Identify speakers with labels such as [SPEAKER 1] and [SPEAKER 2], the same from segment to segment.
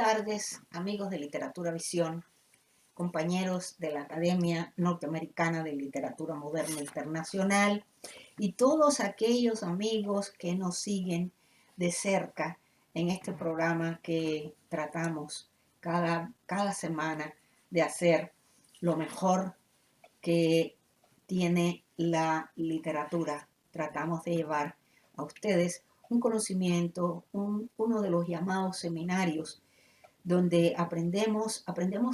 [SPEAKER 1] tardes, amigos de Literatura Visión, compañeros de la Academia Norteamericana de Literatura Moderna Internacional y todos aquellos amigos que nos siguen de cerca en este programa que tratamos cada semana de hacer lo mejor que tiene la literatura. Tratamos de llevar a ustedes un conocimiento, uno de los llamados seminarios, donde aprendemos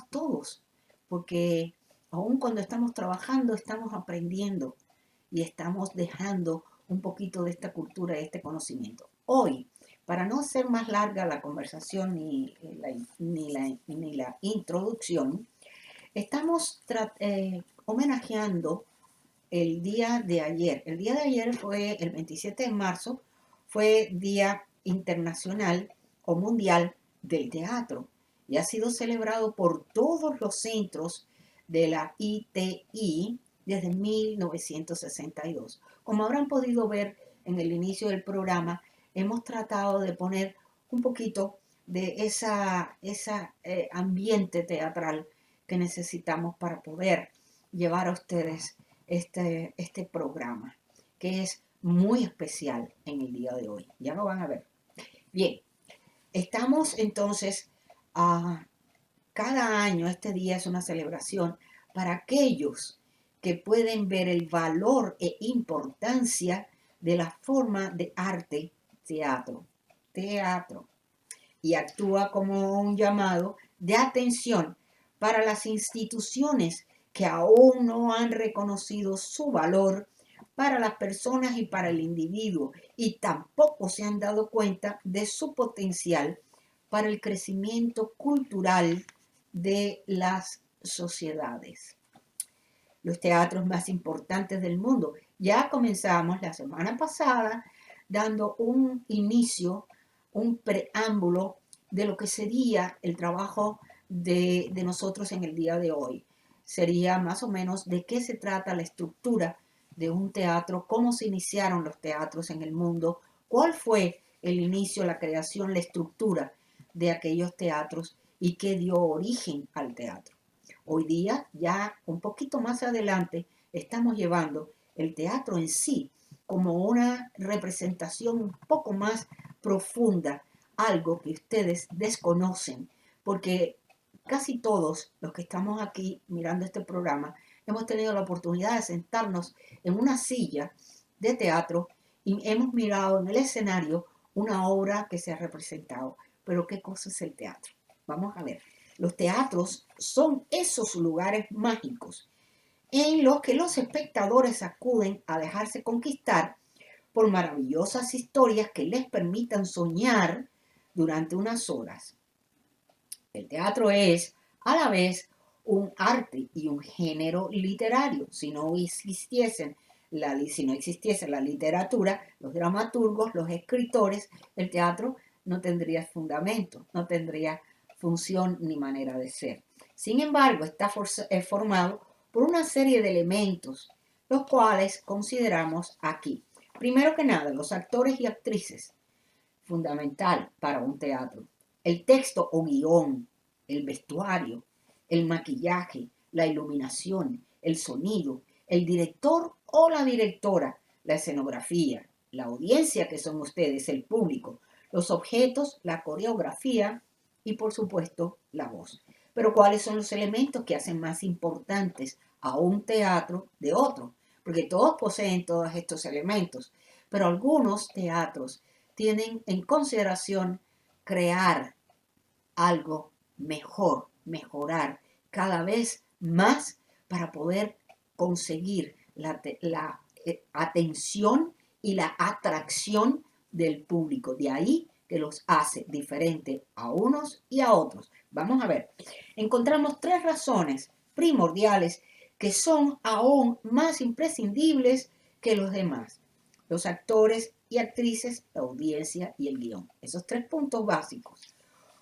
[SPEAKER 1] todos, porque aun cuando estamos trabajando, estamos aprendiendo y estamos dejando un poquito de esta cultura, de este conocimiento. Hoy, para no hacer más larga la conversación ni la introducción, estamos homenajeando el día de ayer. El día de ayer fue el 27 de marzo, fue Día Internacional o Mundial del Teatro y ha sido celebrado por todos los centros de la ITI desde 1962. Como habrán podido ver en el inicio del programa, hemos tratado de poner un poquito de ese ambiente teatral que necesitamos para poder llevar a ustedes este programa, que es muy especial en el día de hoy. Ya lo van a ver. Bien, estamos entonces, cada año este día es una celebración para aquellos que pueden ver el valor e importancia de la forma de arte teatro, y actúa como un llamado de atención para las instituciones que aún no han reconocido su valor para las personas y para el individuo, y tampoco se han dado cuenta de su potencial para el crecimiento cultural de las sociedades. Los teatros más importantes del mundo. Ya comenzamos la semana pasada dando un inicio, un preámbulo de lo que sería el trabajo de nosotros en el día de hoy. Sería más o menos de qué se trata la estructura de un teatro, cómo se iniciaron los teatros en el mundo, cuál fue el inicio, la creación, la estructura de aquellos teatros y qué dio origen al teatro. Hoy día, ya un poquito más adelante, estamos llevando el teatro en sí como una representación un poco más profunda, algo que ustedes desconocen, porque casi todos los que estamos aquí mirando este programa hemos tenido la oportunidad de sentarnos en una silla de teatro y hemos mirado en el escenario una obra que se ha representado. Pero ¿qué cosa es el teatro? Vamos a ver. Los teatros son esos lugares mágicos en los que los espectadores acuden a dejarse conquistar por maravillosas historias que les permitan soñar durante unas horas. El teatro es, a la vez, un arte y un género literario. Si no existiese la literatura, los dramaturgos, los escritores, el teatro no tendría fundamento, no tendría función ni manera de ser. Sin embargo, está formado por una serie de elementos, los cuales consideramos aquí. Primero que nada, los actores y actrices, fundamental para un teatro. El texto o guión, el vestuario, el maquillaje, la iluminación, el sonido, el director o la directora, la escenografía, la audiencia que son ustedes, el público, los objetos, la coreografía y por supuesto la voz. Pero ¿cuáles son los elementos que hacen más importantes a un teatro de otro? Porque todos poseen todos estos elementos, pero algunos teatros tienen en consideración crear algo mejor, mejorar cada vez más para poder conseguir la atención y la atracción del público. De ahí que los hace diferente a unos y a otros. Vamos a ver, encontramos tres razones primordiales que son aún más imprescindibles que los demás: los actores y actrices, la audiencia y el guión. Esos tres puntos básicos.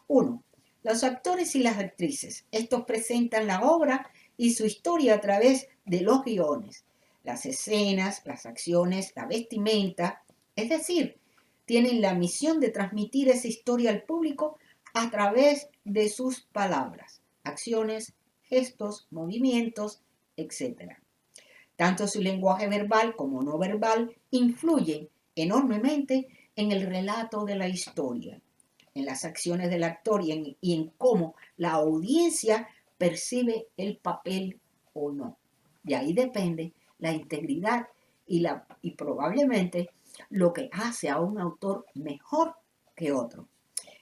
[SPEAKER 1] 1. Los actores y las actrices. Estos presentan la obra y su historia a través de los guiones, las escenas, las acciones, la vestimenta. Es decir, tienen la misión de transmitir esa historia al público a través de sus palabras, acciones, gestos, movimientos, etc. Tanto su lenguaje verbal como no verbal influyen enormemente en el relato de la historia, en las acciones del actor y en cómo la audiencia percibe el papel o no. De ahí depende la integridad y probablemente lo que hace a un autor mejor que otro.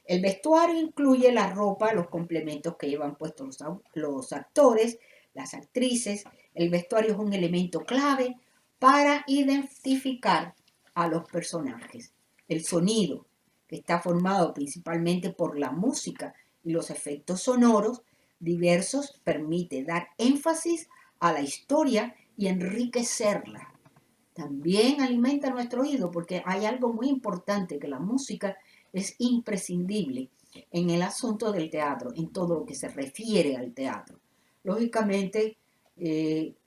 [SPEAKER 1] El vestuario incluye la ropa, los complementos que llevan puestos los actores, las actrices. El vestuario es un elemento clave para identificar a los personajes. El sonido, que está formado principalmente por la música y los efectos sonoros diversos, permite dar énfasis a la historia y enriquecerla. También alimenta nuestro oído porque hay algo muy importante, que la música es imprescindible en el asunto del teatro, en todo lo que se refiere al teatro. Lógicamente,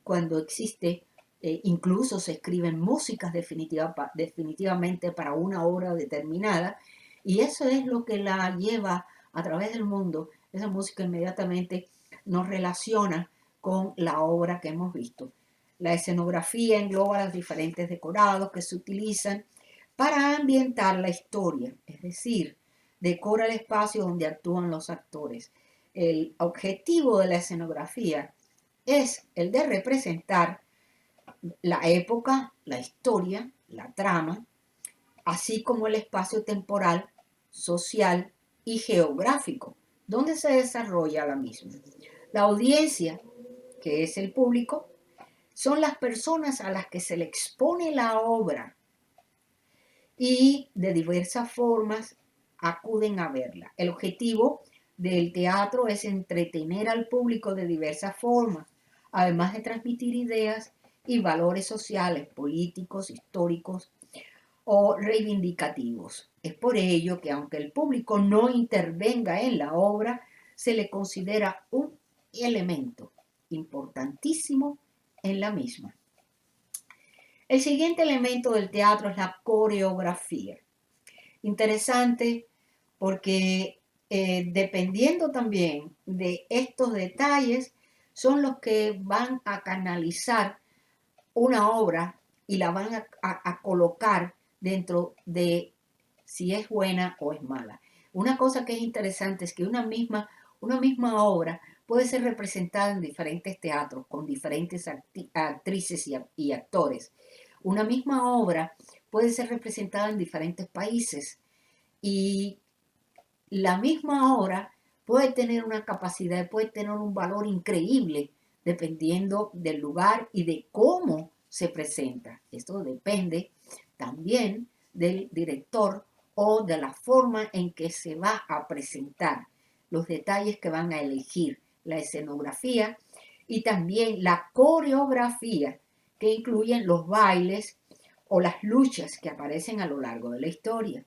[SPEAKER 1] cuando existe, incluso se escriben músicas definitivamente para una obra determinada, y eso es lo que la lleva a través del mundo. Esa música inmediatamente nos relaciona con la obra que hemos visto. La escenografía engloba los diferentes decorados que se utilizan para ambientar la historia, es decir, decora el espacio donde actúan los actores. El objetivo de la escenografía es el de representar la época, la historia, la trama, así como el espacio temporal, social y geográfico, donde se desarrolla la misma. La audiencia, que es el público, son las personas a las que se le expone la obra y de diversas formas acuden a verla. El objetivo del teatro es entretener al público de diversas formas, además de transmitir ideas y valores sociales, políticos, históricos o reivindicativos. Es por ello que aunque el público no intervenga en la obra, se le considera un elemento importantísimo en la misma. El siguiente elemento del teatro es la coreografía. Interesante porque dependiendo también de estos detalles, son los que van a canalizar una obra y la van a colocar dentro de si es buena o es mala. Una cosa que es interesante es que una misma obra puede ser representada en diferentes teatros con diferentes actrices y actores. Una misma obra puede ser representada en diferentes países y la misma obra puede tener una capacidad, puede tener un valor increíble dependiendo del lugar y de cómo se presenta. Esto depende también del director o de la forma en que se va a presentar, los detalles que van a elegir, la escenografía y también la coreografía, que incluyen los bailes o las luchas que aparecen a lo largo de la historia.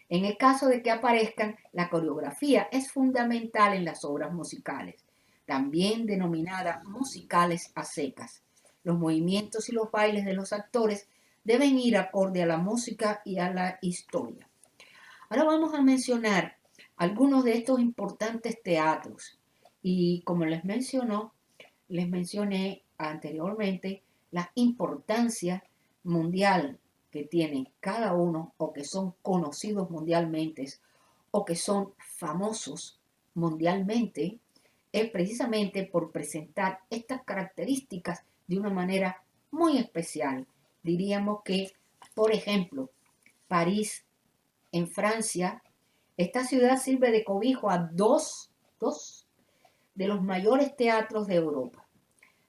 [SPEAKER 1] En el caso de que aparezcan, la coreografía es fundamental en las obras musicales, también denominadas musicales a secas. Los movimientos y los bailes de los actores deben ir acorde a la música y a la historia. Ahora vamos a mencionar algunos de estos importantes teatros. Y como les mencioné anteriormente la importancia mundial que tienen cada uno, o que son conocidos mundialmente, o que son famosos mundialmente, es precisamente por presentar estas características de una manera muy especial. Diríamos que, por ejemplo, París, en Francia, esta ciudad sirve de cobijo a dos de los mayores teatros de Europa: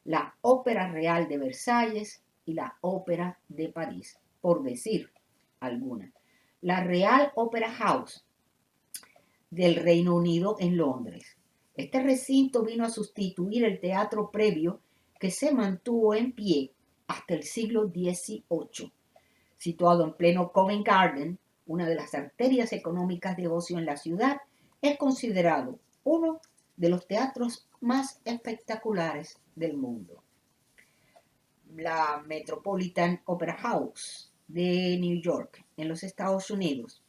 [SPEAKER 1] la Ópera Real de Versalles y la Ópera de París, por decir alguna. La Real Opera House del Reino Unido en Londres. Este recinto vino a sustituir el teatro previo que se mantuvo en pie hasta el siglo XVIII. Situado en pleno Covent Garden, una de las arterias económicas de ocio en la ciudad, es considerado uno de los teatros más espectaculares del mundo. La Metropolitan Opera House de New York, en los Estados Unidos,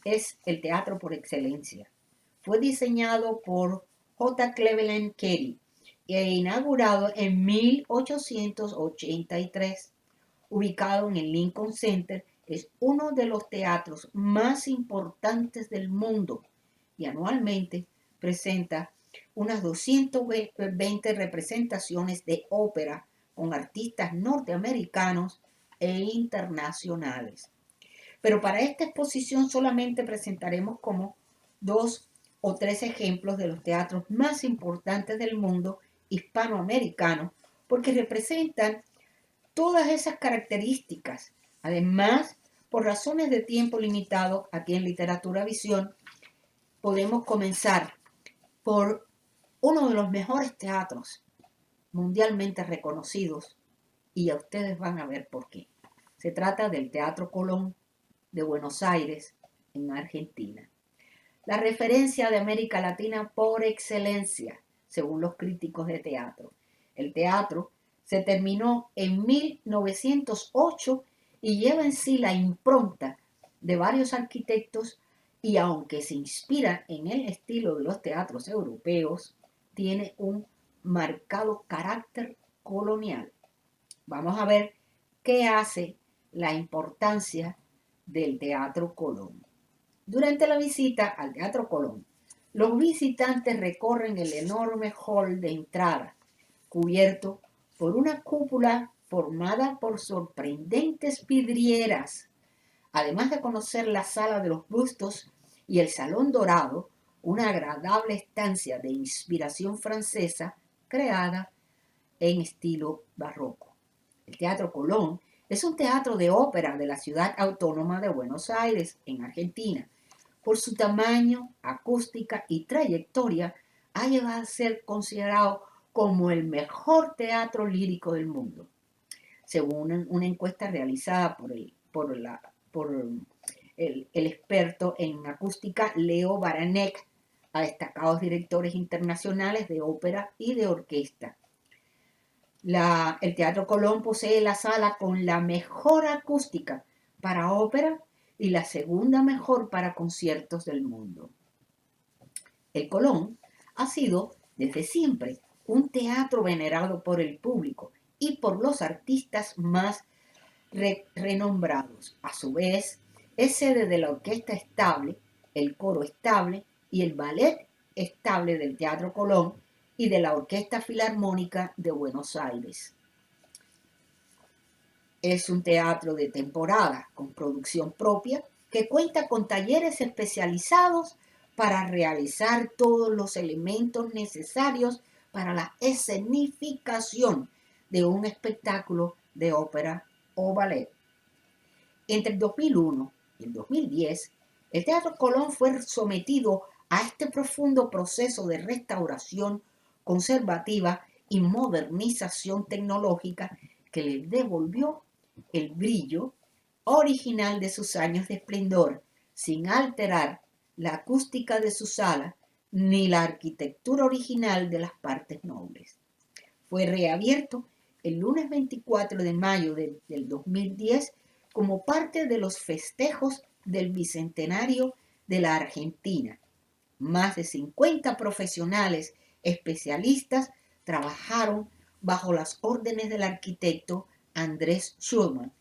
[SPEAKER 1] es el teatro por excelencia. fue diseñado por J. Cleveland Carey e inaugurado en 1883. Ubicado en el Lincoln Center, es uno de los teatros más importantes del mundo y anualmente presenta unas 220 representaciones de ópera con artistas norteamericanos e internacionales. Pero para esta exposición solamente presentaremos como 2 o 3 ejemplos de los teatros más importantes del mundo hispanoamericano, porque representan todas esas características. Además, por razones de tiempo limitado, aquí en Literatura Visión, podemos comenzar por uno de los mejores teatros mundialmente reconocidos, y ya ustedes van a ver por qué. Se trata del Teatro Colón de Buenos Aires, en Argentina. La referencia de América Latina por excelencia, según los críticos de teatro. El teatro se terminó en 1908 y lleva en sí la impronta de varios arquitectos, y aunque se inspira en el estilo de los teatros europeos, tiene un marcado carácter colonial. Vamos a ver qué hace la importancia del Teatro Colón. Durante la visita al Teatro Colón, los visitantes recorren el enorme hall de entrada, cubierto por una cúpula formada por sorprendentes vidrieras. Además de conocer la sala de los bustos y el salón dorado, una agradable estancia de inspiración francesa creada en estilo barroco. El Teatro Colón es un teatro de ópera de la ciudad autónoma de Buenos Aires, en Argentina. Por su tamaño, acústica y trayectoria, ha llegado a ser considerado como el mejor teatro lírico del mundo. Según una encuesta realizada por el experto en acústica Leo Baranek a destacados directores internacionales de ópera y de orquesta. El Teatro Colón posee la sala con la mejor acústica para ópera y la segunda mejor para conciertos del mundo. El Colón ha sido desde siempre un teatro venerado por el público y por los artistas más renombrados. A su vez, es sede de la Orquesta Estable, el Coro Estable y el Ballet Estable del Teatro Colón y de la Orquesta Filarmónica de Buenos Aires. Es un teatro de temporada con producción propia que cuenta con talleres especializados para realizar todos los elementos necesarios para la escenificación de un espectáculo de ópera o ballet. Entre el 2001 y el 2010, el Teatro Colón fue sometido a este profundo proceso de restauración conservativa y modernización tecnológica que le devolvió el brillo original de sus años de esplendor, sin alterar la acústica de su sala ni la arquitectura original de las partes nobles. Fue reabierto el lunes 24 de mayo del 2010 como parte de los festejos del Bicentenario de la Argentina. Más de 50 profesionales especialistas trabajaron bajo las órdenes del arquitecto Andrés Schulman,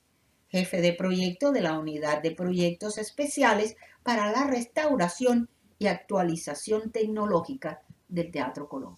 [SPEAKER 1] jefe de proyecto de la Unidad de Proyectos Especiales para la Restauración y Actualización Tecnológica del Teatro Colón.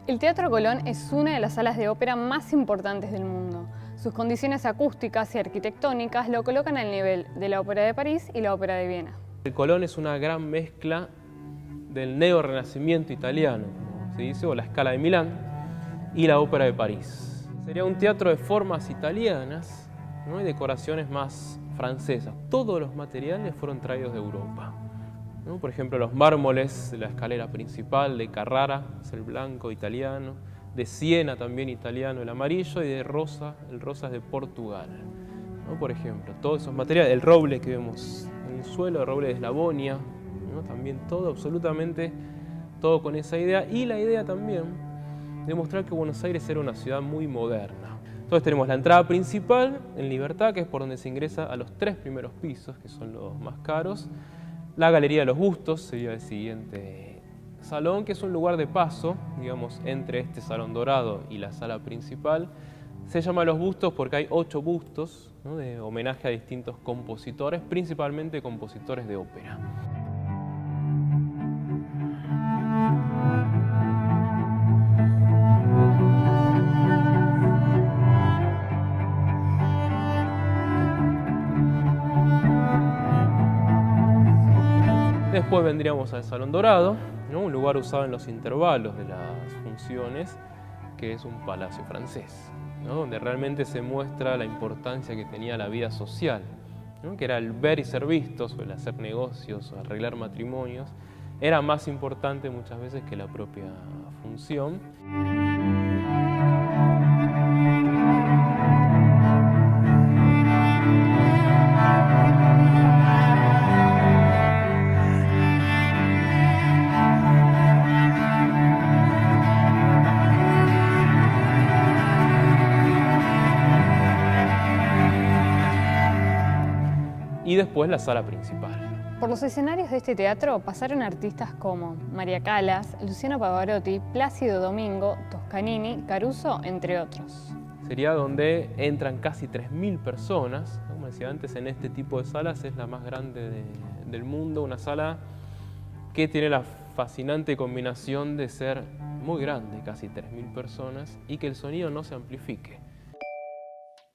[SPEAKER 2] El Teatro Colón es una de las salas de ópera más importantes del mundo. Sus condiciones acústicas y arquitectónicas lo colocan al nivel de la Ópera de París y la Ópera de Viena.
[SPEAKER 3] El Colón es una gran mezcla del neorrenacimiento italiano, como se dice, o la Scala de Milán, y la Ópera de París. Sería un teatro de formas italianas, ¿no?, y decoraciones más francesas. Todos los materiales fueron traídos de Europa, ¿no? Por ejemplo, los mármoles de la escalera principal de Carrara, es el blanco italiano, de siena también italiano el amarillo, y de rosa, el rosa es de Portugal, ¿no? Por ejemplo, todos esos materiales, el roble que vemos en el suelo, el roble de Eslavonia, ¿no? También todo, absolutamente todo con esa idea, y la idea también de mostrar que Buenos Aires era una ciudad muy moderna. Entonces tenemos la entrada principal en Libertad, que es por donde se ingresa a los 3 primeros pisos, que son los más caros. La Galería de los Bustos sería el siguiente salón, que es un lugar de paso, digamos, entre este salón dorado y la sala principal. Se llama Los Bustos porque hay 8 bustos, ¿no? De homenaje a distintos compositores, principalmente compositores de ópera. Después vendríamos al Salón Dorado, ¿no? Un lugar usado en los intervalos de las funciones, que es un palacio francés, ¿no? Donde realmente se muestra la importancia que tenía la vida social, ¿no? Que era el ver y ser vistos, o el hacer negocios, o arreglar matrimonios, era más importante muchas veces que la propia función. Y después la sala principal.
[SPEAKER 2] Por los escenarios de este teatro pasaron artistas como María Callas, Luciano Pavarotti, Plácido Domingo, Toscanini, Caruso, entre otros.
[SPEAKER 3] Sería donde entran casi 3.000 personas. Como decía antes, en este tipo de salas es la más grande del mundo, una sala que tiene la fascinante combinación de ser muy grande, casi 3.000 personas, y que el sonido no se amplifique.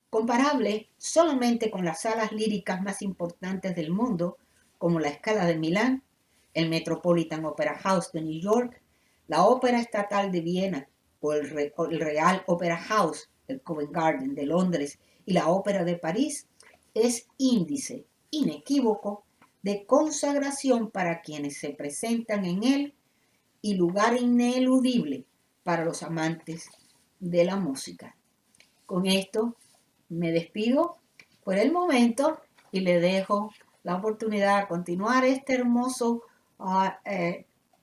[SPEAKER 1] Comparable solamente con las salas líricas más importantes del mundo, como la Scala de Milán, el Metropolitan Opera House de New York, la Ópera Estatal de Viena o el Real Opera House, el Covent Garden de Londres y la Ópera de París, es índice inequívoco de consagración para quienes se presentan en él y lugar ineludible para los amantes de la música. Con esto me despido por el momento y le dejo la oportunidad de continuar este hermoso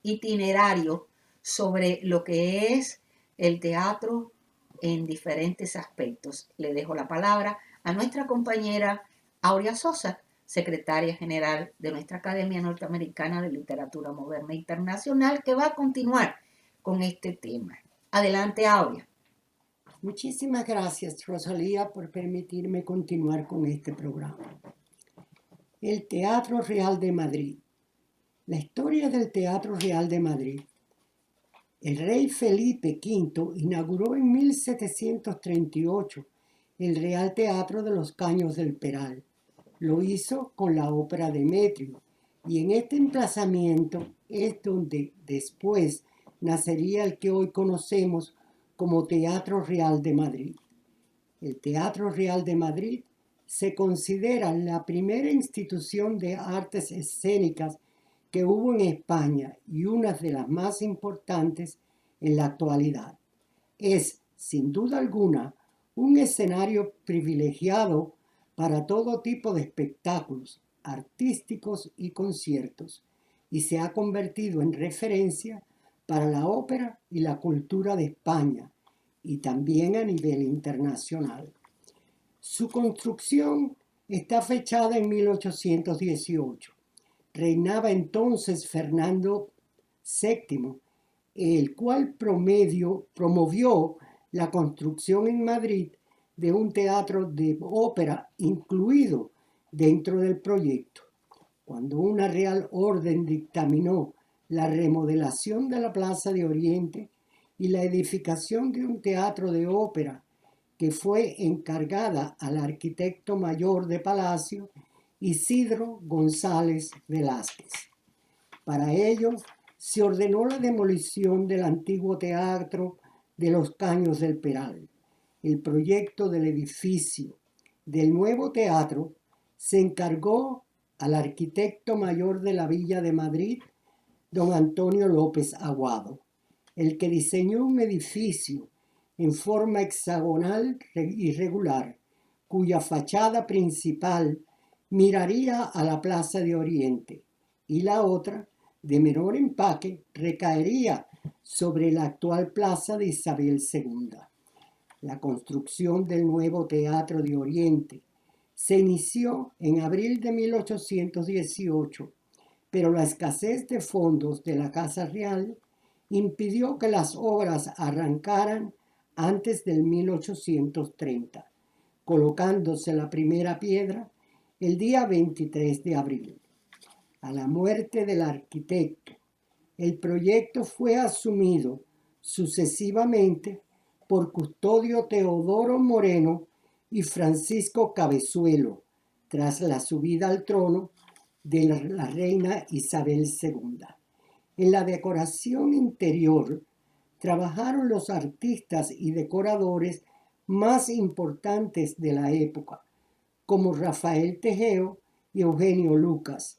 [SPEAKER 1] itinerario sobre lo que es el teatro en diferentes aspectos. Le dejo la palabra a nuestra compañera Aurea Sosa, secretaria general de nuestra Academia Norteamericana de Literatura Moderna Internacional, que va a continuar con este tema. Adelante, Aurea.
[SPEAKER 4] Muchísimas gracias, Rosalía, por permitirme continuar con este programa. El Teatro Real de Madrid. La historia del Teatro Real de Madrid. El rey Felipe V inauguró en 1738 el Real Teatro de los Caños del Peral. Lo hizo con la ópera Demetrio, y en este emplazamiento es donde después nacería el que hoy conocemos como Teatro Real de Madrid. El Teatro Real de Madrid se considera la primera institución de artes escénicas que hubo en España y una de las más importantes en la actualidad. Es, sin duda alguna, un escenario privilegiado para todo tipo de espectáculos artísticos y conciertos, y se ha convertido en referencia para la ópera y la cultura de España, y también a nivel internacional. Su construcción está fechada en 1818. Reinaba entonces Fernando VII, el cual promovió la construcción en Madrid de un teatro de ópera incluido dentro del proyecto. Cuando una Real Orden dictaminó la remodelación de la Plaza de Oriente y la edificación de un teatro de ópera que fue encargada al arquitecto mayor de Palacio, Isidro González Velázquez. Para ello, se ordenó la demolición del antiguo teatro de los Caños del Peral. El proyecto del edificio del nuevo teatro se encargó al arquitecto mayor de la Villa de Madrid, don Antonio López Aguado. el que diseñó un edificio en forma hexagonal irregular, cuya fachada principal miraría a la Plaza de Oriente, y la otra, de menor empaque, recaería sobre la actual Plaza de Isabel II. La construcción del nuevo Teatro de Oriente se inició en abril de 1818, pero la escasez de fondos de la Casa Real impidió que las obras arrancaran antes del 1830, colocándose la primera piedra el día 23 de abril. A la muerte del arquitecto, el proyecto fue asumido sucesivamente por Custodio Teodoro Moreno y Francisco Cabezuelo, tras la subida al trono de la reina Isabel II. En la decoración interior trabajaron los artistas y decoradores más importantes de la época, como Rafael Tejeo y Eugenio Lucas,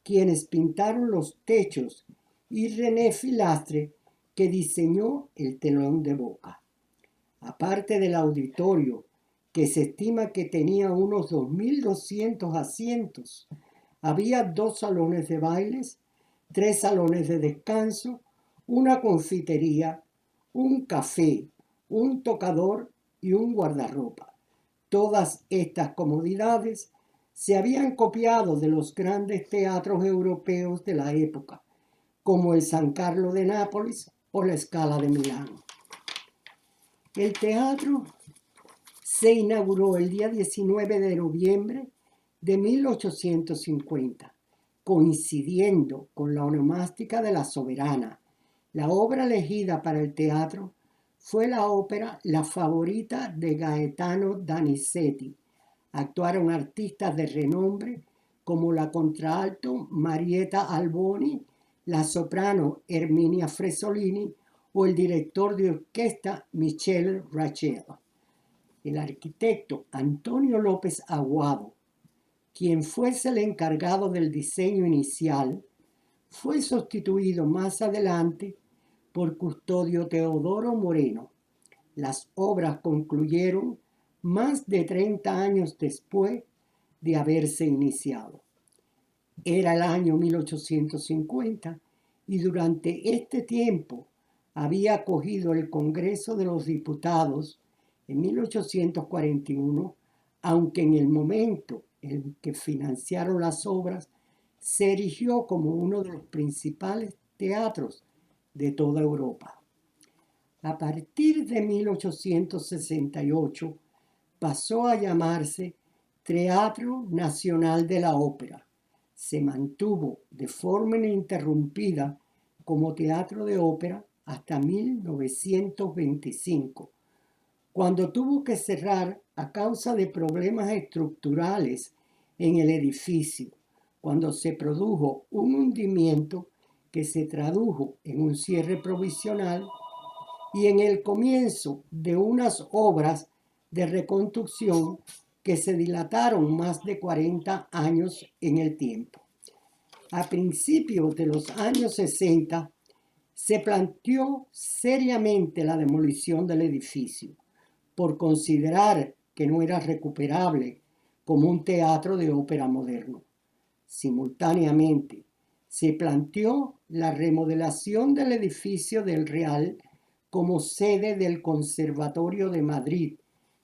[SPEAKER 4] quienes pintaron los techos, y René Filastre, que diseñó el telón de boca. Aparte del auditorio, que se estima que tenía unos 2.200 asientos, había 2 salones de bailes, 3 salones de descanso, una confitería, un café, un tocador y un guardarropa. Todas estas comodidades se habían copiado de los grandes teatros europeos de la época, como el San Carlo de Nápoles o la Scala de Milán. El teatro se inauguró el día 19 de noviembre de 1850, coincidiendo con la onomástica de la Soberana. La obra elegida para el teatro fue la ópera La Favorita de Gaetano Donizetti. Actuaron artistas de renombre como la contralto Marietta Alboni, la soprano Herminia Fresolini o el director de orquesta Michel Rachel. El arquitecto Antonio López Aguado, quien fuese el encargado del diseño inicial, fue sustituido más adelante por Custodio Teodoro Moreno. Las obras concluyeron más de 30 años después de haberse iniciado. Era el año 1850 y durante este tiempo había acogido el Congreso de los Diputados en 1841, aunque en el momento en que financiaron las obras se erigió como uno de los principales teatros de toda Europa. A partir de 1868 pasó a llamarse Teatro Nacional de la Ópera. Se mantuvo de forma ininterrumpida como teatro de ópera hasta 1925, cuando tuvo que cerrar a causa de problemas estructurales en el edificio, cuando se produjo un hundimiento que se tradujo en un cierre provisional y en el comienzo de unas obras de reconstrucción que se dilataron más de 40 años en el tiempo. A principios de los años 60 se planteó seriamente la demolición del edificio por considerar que no era recuperable como un teatro de ópera moderno. Simultáneamente, se planteó la remodelación del edificio del Real como sede del Conservatorio de Madrid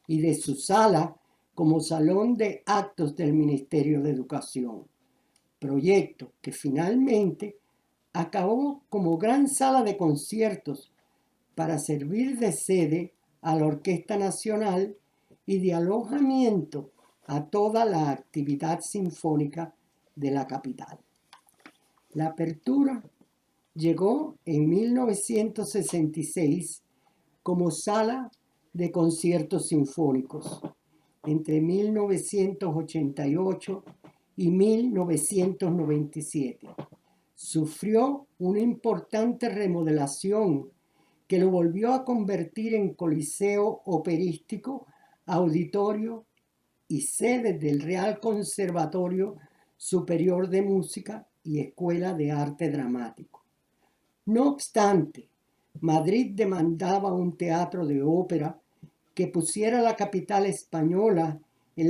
[SPEAKER 4] y de su sala como salón de actos del Ministerio de Educación, proyecto que finalmente acabó como gran sala de conciertos para servir de sede a la Orquesta Nacional y de alojamiento a toda la actividad sinfónica de la capital. La apertura llegó en 1966 como sala de conciertos sinfónicos. Entre 1988 y 1997 sufrió una importante remodelación que lo volvió a convertir en coliseo operístico, auditorio y sede del Real Conservatorio Superior de Música y Escuela de Arte Dramático. No obstante, Madrid demandaba un teatro de ópera que pusiera a la capital española en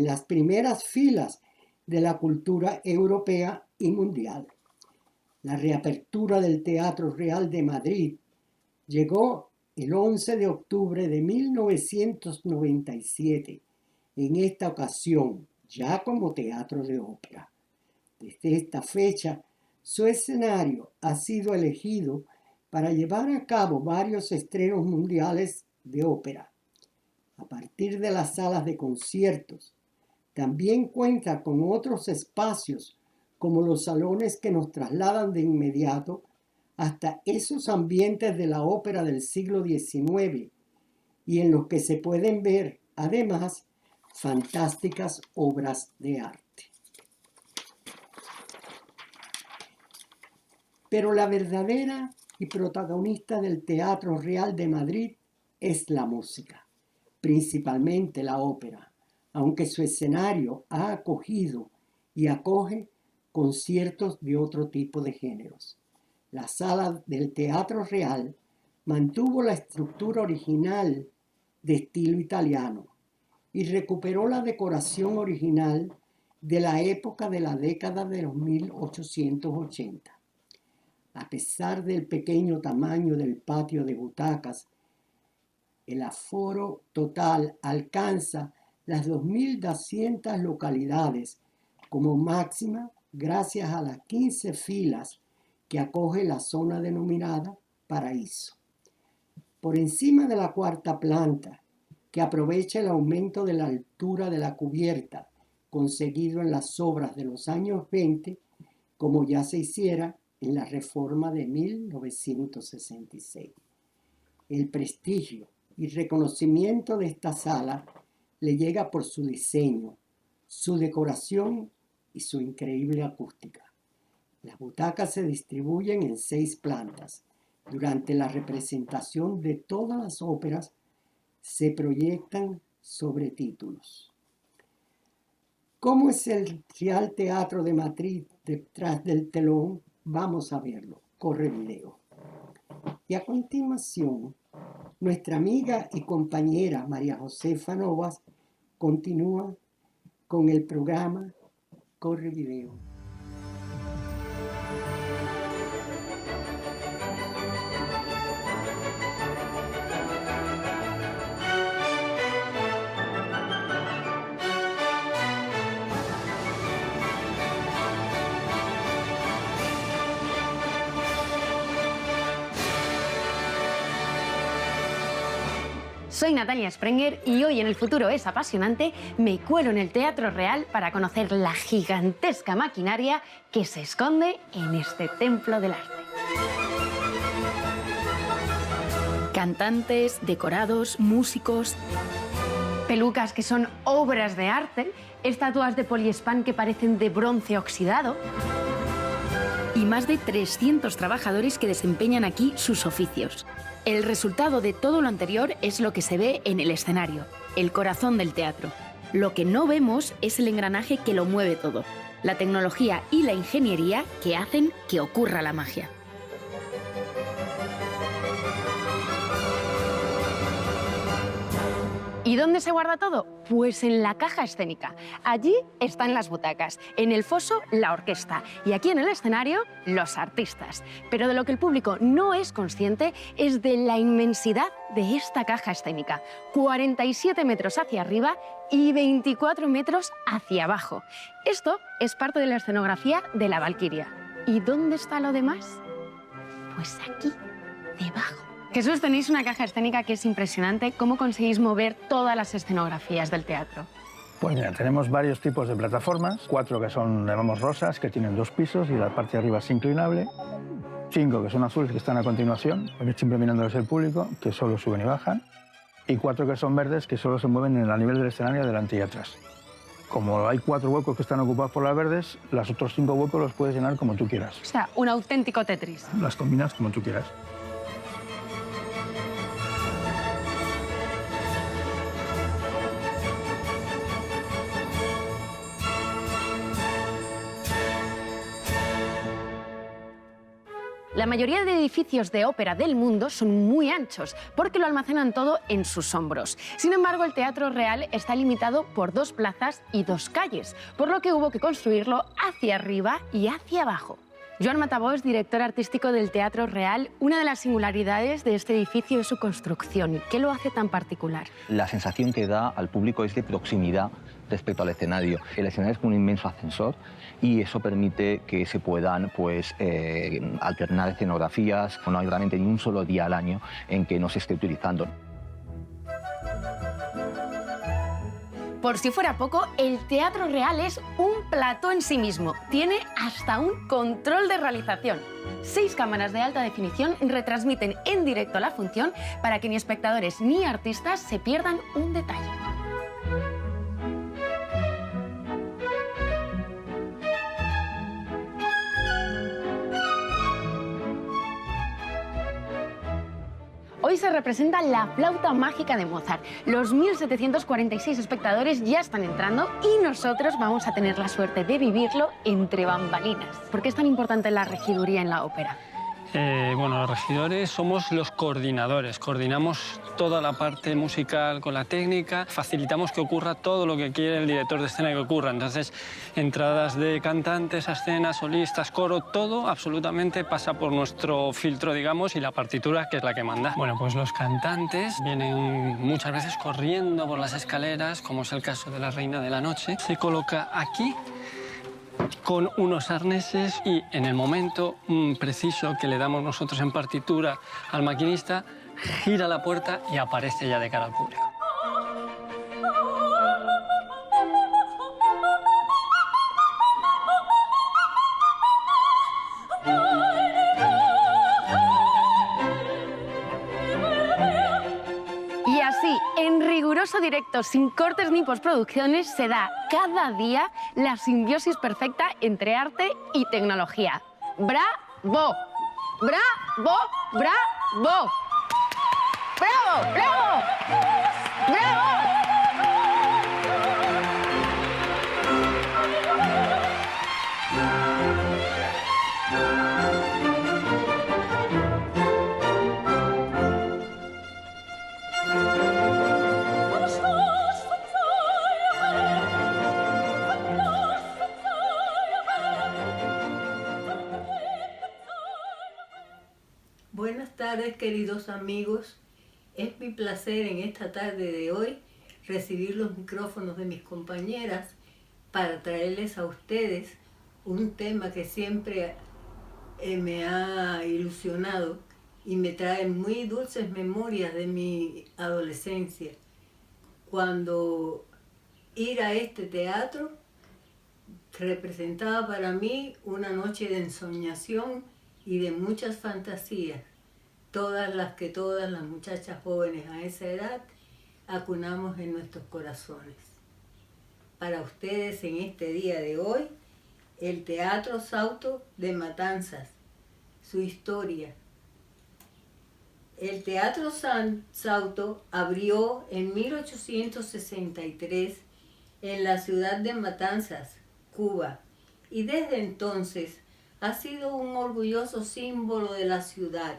[SPEAKER 4] las primeras filas de la cultura europea y mundial. La reapertura del Teatro Real de Madrid llegó el 11 de octubre de 1997, en esta ocasión ya como teatro de ópera. Desde esta fecha, su escenario ha sido elegido para llevar a cabo varios estrenos mundiales de ópera. A partir de las salas de conciertos, también cuenta con otros espacios como los salones que nos trasladan de inmediato hasta esos ambientes de la ópera del siglo XIX y en los que se pueden ver, además, fantásticas obras de arte. Pero la verdadera y protagonista del Teatro Real de Madrid es la música, principalmente la ópera, aunque su escenario ha acogido y acoge conciertos de otro tipo de géneros. La sala del Teatro Real mantuvo la estructura original de estilo italiano y recuperó la decoración original de la época de la década de los 1880. A pesar del pequeño tamaño del patio de butacas, el aforo total alcanza las 2.200 localidades como máxima gracias a las 15 filas que acoge la zona denominada Paraíso. Por encima de la cuarta planta, que aprovecha el aumento de la altura de la cubierta conseguido en las obras de los años 20, como ya se hiciera en la reforma de 1966. El prestigio y reconocimiento de esta sala le llega por su diseño, su decoración y su increíble acústica. Las butacas se distribuyen en 6 plantas. Durante la representación de todas las óperas se proyectan sobretítulos. ¿Cómo es el Real Teatro de Madrid detrás del telón? Vamos a verlo. Corre video. Y a continuación, nuestra amiga y compañera María Josefa Novas continúa con el programa Corre video.
[SPEAKER 5] Soy Natalia Sprenger y hoy en El Futuro es Apasionante me cuelo en el Teatro Real para conocer la gigantesca maquinaria que se esconde en este templo del arte. Cantantes, decorados, músicos, pelucas que son obras de arte, estatuas de poliespan que parecen de bronce oxidado y más de 300 trabajadores que desempeñan aquí sus oficios. El resultado de todo lo anterior es lo que se ve en el escenario, el corazón del teatro. Lo que no vemos es el engranaje que lo mueve todo, la tecnología y la ingeniería que hacen que ocurra la magia. ¿Y dónde se guarda todo? Pues en la caja escénica. Allí están las butacas, en el foso la orquesta y aquí en el escenario los artistas. Pero de lo que el público no es consciente es de la inmensidad de esta caja escénica. 47 metros hacia arriba y 24 metros hacia abajo. Esto es parte de la escenografía de la Valquiria. ¿Y dónde está lo demás? Pues aquí, debajo. Jesús, tenéis una caja escénica que es impresionante. ¿Cómo conseguís mover todas las escenografías del teatro?
[SPEAKER 6] Pues mira, tenemos varios tipos de plataformas. 4 que son, llamamos rosas, que tienen 2 pisos y la parte de arriba es inclinable. 5 que son azules, que están a continuación, porque siempre mirándoles el público, que solo suben y bajan. Y 4 que son verdes, que solo se mueven en el nivel del escenario delante y atrás. Como hay 4 huecos que están ocupados por las verdes, los otros 5 huecos los puedes llenar como tú quieras.
[SPEAKER 5] O sea, un auténtico Tetris.
[SPEAKER 6] Las combinas como tú quieras.
[SPEAKER 5] La mayoría de edificios de ópera del mundo son muy anchos porque lo almacenan todo en sus hombros. Sin embargo, el Teatro Real está limitado por 2 plazas y 2 calles, por lo que hubo que construirlo hacia arriba y hacia abajo. Joan Matabós, director artístico del Teatro Real, una de las singularidades de este edificio es su construcción. ¿Qué lo hace tan particular?
[SPEAKER 7] La sensación que da al público es de proximidad respecto al escenario. El escenario es como un inmenso ascensor y eso permite que se puedan alternar escenografías. No hay realmente ni un solo día al año en que no se esté utilizando.
[SPEAKER 5] Por si fuera poco, el Teatro Real es un plató en sí mismo. Tiene hasta un control de realización. 6 cámaras de alta definición retransmiten en directo la función para que ni espectadores ni artistas se pierdan un detalle. Hoy se representa la flauta mágica de Mozart. Los 1.746 espectadores ya están entrando y nosotros vamos a tener la suerte de vivirlo entre bambalinas. ¿Por qué es tan importante la regiduría en la ópera?
[SPEAKER 8] Bueno, los regidores somos los coordinadores, coordinamos toda la parte musical con la técnica, facilitamos que ocurra todo lo que quiere el director de escena que ocurra. Entonces, entradas de cantantes a escena, solistas, coro, todo absolutamente pasa por nuestro filtro, digamos, y la partitura, que es la que manda. Bueno, pues los cantantes vienen muchas veces corriendo por las escaleras, como es el caso de la Reina de la Noche. Se coloca aquí con unos arneses y en el momento preciso que le damos nosotros en partitura al maquinista, gira la puerta y aparece ya de cara al público.
[SPEAKER 5] Y así, en riguroso directo, sin cortes ni postproducciones, se da cada día la simbiosis perfecta entre arte y tecnología. ¡Bravo! ¡Bravo! ¡Bravo! ¡Bravo! ¡Bravo! ¡Bravo!
[SPEAKER 9] Buenas tardes, queridos amigos. Es mi placer en esta tarde de hoy recibir los micrófonos de mis compañeras para traerles a ustedes un tema que siempre me ha ilusionado y me trae muy dulces memorias de mi adolescencia. Cuando ir a este teatro representaba para mí una noche de ensoñación y de muchas fantasías, todas las muchachas jóvenes a esa edad acunamos en nuestros corazones. Para ustedes en este día de hoy, el Teatro Sauto de Matanzas, su historia. El Teatro Sauto abrió en 1863 en la ciudad de Matanzas, Cuba, y desde entonces ha sido un orgulloso símbolo de la ciudad.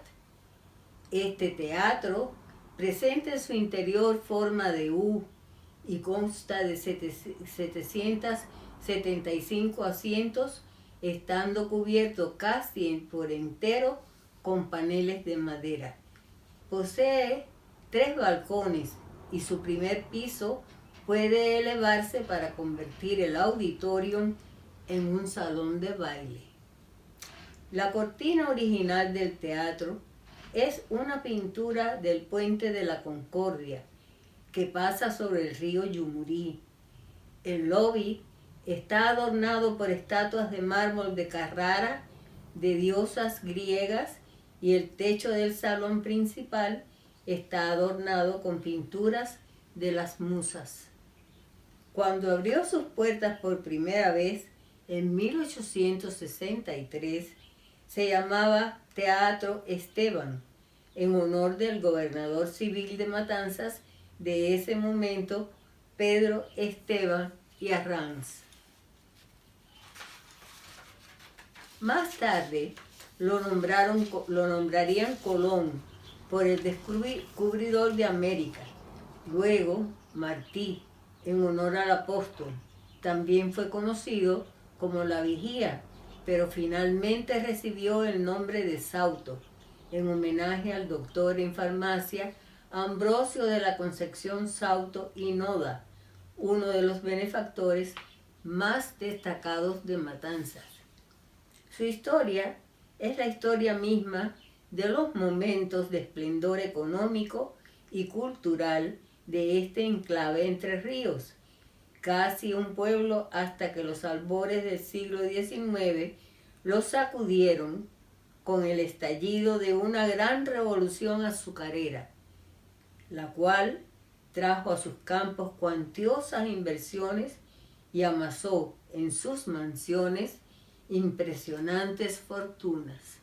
[SPEAKER 9] Este teatro presenta en su interior forma de U y consta de 775 asientos, estando cubierto casi por entero con paneles de madera. Posee 3 balcones y su primer piso puede elevarse para convertir el auditorium en un salón de baile. La cortina original del teatro es una pintura del Puente de la Concordia que pasa sobre el río Yumurí. El lobby está adornado por estatuas de mármol de Carrara, de diosas griegas, y el techo del salón principal está adornado con pinturas de las musas. Cuando abrió sus puertas por primera vez en 1863, se llamaba Teatro Esteban, en honor del gobernador civil de Matanzas de ese momento, Pedro Esteban y Arranz. Más tarde, lo nombrarían Colón por el descubridor de América. Luego, Martí, en honor al apóstol, también fue conocido como La Vigía, pero finalmente recibió el nombre de Sauto, en homenaje al doctor en farmacia Ambrosio de la Concepción Sauto y Noda, uno de los benefactores más destacados de Matanzas. Su historia es la historia misma de los momentos de esplendor económico y cultural de este enclave Entre Ríos, casi un pueblo hasta que los albores del siglo XIX los sacudieron con el estallido de una gran revolución azucarera, la cual trajo a sus campos cuantiosas inversiones y amasó en sus mansiones impresionantes fortunas.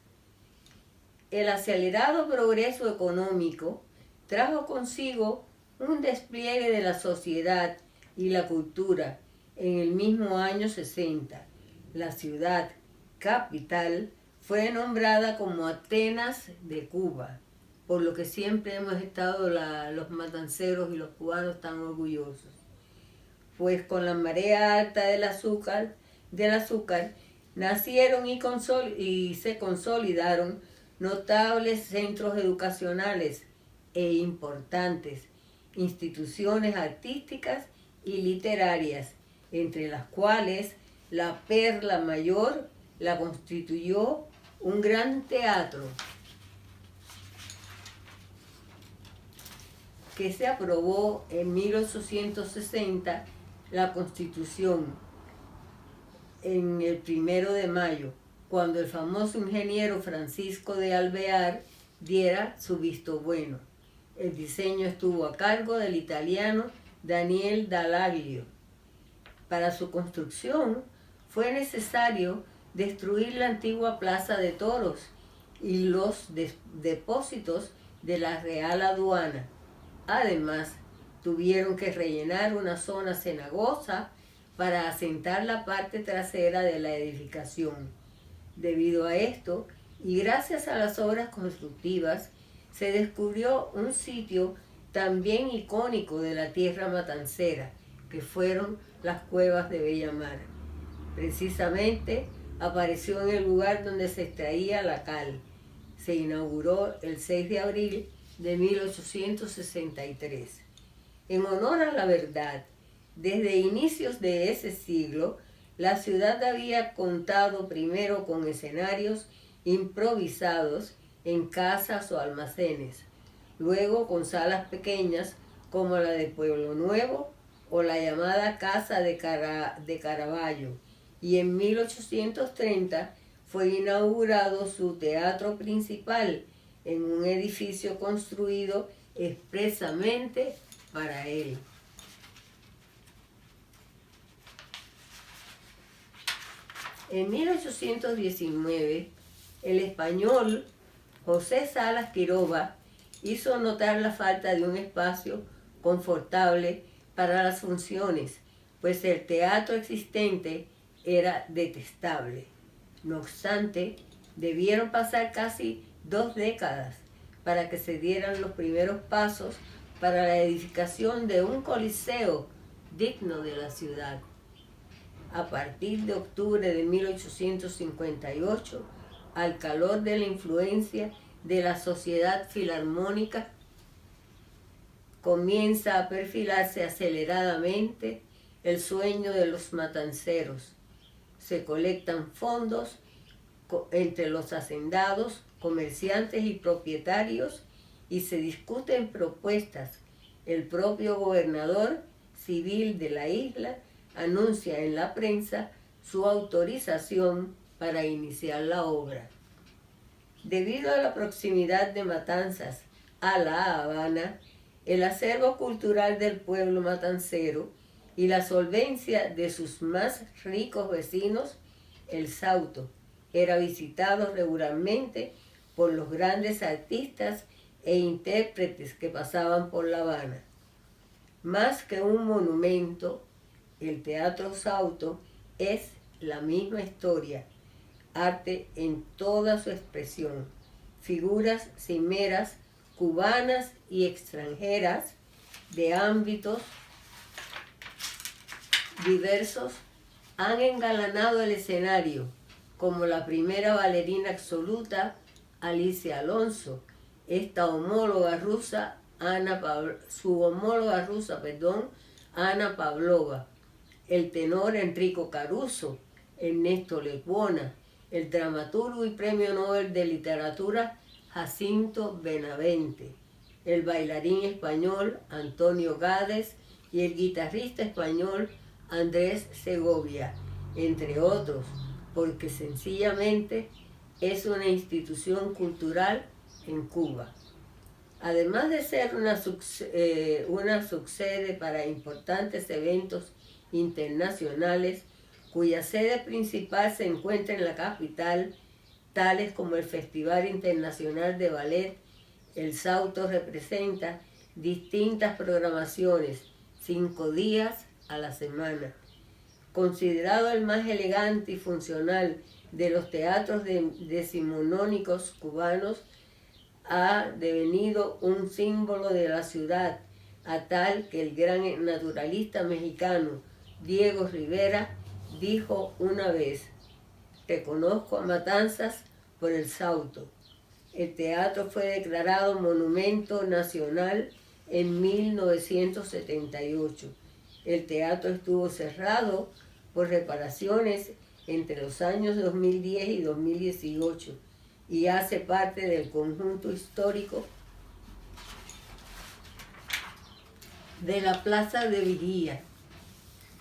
[SPEAKER 9] El acelerado progreso económico trajo consigo un despliegue de la sociedad y la cultura. En el mismo año 60, la ciudad capital fue nombrada como Atenas de Cuba, por lo que siempre hemos estado los matanceros y los cubanos tan orgullosos. Pues con la marea alta del azúcar nacieron y se consolidaron notables centros educacionales e importantes instituciones artísticas y literarias, entre las cuales la Perla Mayor la constituyó un gran teatro que se aprobó en 1860 la Constitución en el 1 de mayo, cuando el famoso ingeniero Francisco de Alvear diera su visto bueno. El diseño estuvo a cargo del italiano Daniel Dallaglio. Para su construcción fue necesario destruir la antigua Plaza de Toros y los depósitos de la Real Aduana. Además, tuvieron que rellenar una zona cenagosa para asentar la parte trasera de la edificación. Debido a esto, y gracias a las obras constructivas, se descubrió un sitio también icónico de la tierra matancera, que fueron las cuevas de Bellamar. Precisamente apareció en el lugar donde se extraía la cal. Se inauguró el 6 de abril de 1863. En honor a la verdad, desde inicios de ese siglo, la ciudad había contado primero con escenarios improvisados en casas o almacenes, luego con salas pequeñas como la de Pueblo Nuevo o la llamada Casa de Caraballo, y en 1830 fue inaugurado su teatro principal en un edificio construido expresamente para él. En 1819, el español José Salas Quiroga hizo notar la falta de un espacio confortable para las funciones, pues el teatro existente era detestable. No obstante, debieron pasar casi 2 décadas para que se dieran los primeros pasos para la edificación de un coliseo digno de la ciudad. A partir de octubre de 1858, al calor de la influencia de la Sociedad Filarmónica, comienza a perfilarse aceleradamente el sueño de los matanceros. Se colectan fondos entre los hacendados, comerciantes y propietarios y se discuten propuestas. El propio gobernador civil de la isla anuncia en la prensa su autorización para iniciar la obra. Debido a la proximidad de Matanzas a La Habana, el acervo cultural del pueblo matancero y la solvencia de sus más ricos vecinos, el Sauto, era visitado regularmente por los grandes artistas e intérpretes que pasaban por La Habana. Más que un monumento, el Teatro Sauto es la misma historia, arte en toda su expresión. Figuras cimeras cubanas y extranjeras de ámbitos diversos han engalanado el escenario, como la primera bailarina absoluta, Alicia Alonso, su homóloga rusa, Ana Pavlova, el tenor Enrico Caruso, Ernesto Lecuona, el dramaturgo y premio Nobel de Literatura Jacinto Benavente, el bailarín español Antonio Gades y el guitarrista español Andrés Segovia, entre otros, porque sencillamente es una institución cultural en Cuba. Además de ser una subsede para importantes eventos internacionales, cuya sede principal se encuentra en la capital, tales como el Festival Internacional de Ballet, el Sauto representa distintas programaciones, 5 días a la semana. Considerado el más elegante y funcional de los teatros decimonónicos cubanos, ha devenido un símbolo de la ciudad, a tal que el gran naturalista mexicano Diego Rivera dijo una vez: reconozco a Matanzas por el Sauto. El teatro fue declarado Monumento Nacional en 1978. El teatro estuvo cerrado por reparaciones entre los años 2010 y 2018 y hace parte del conjunto histórico de la Plaza de Vigía,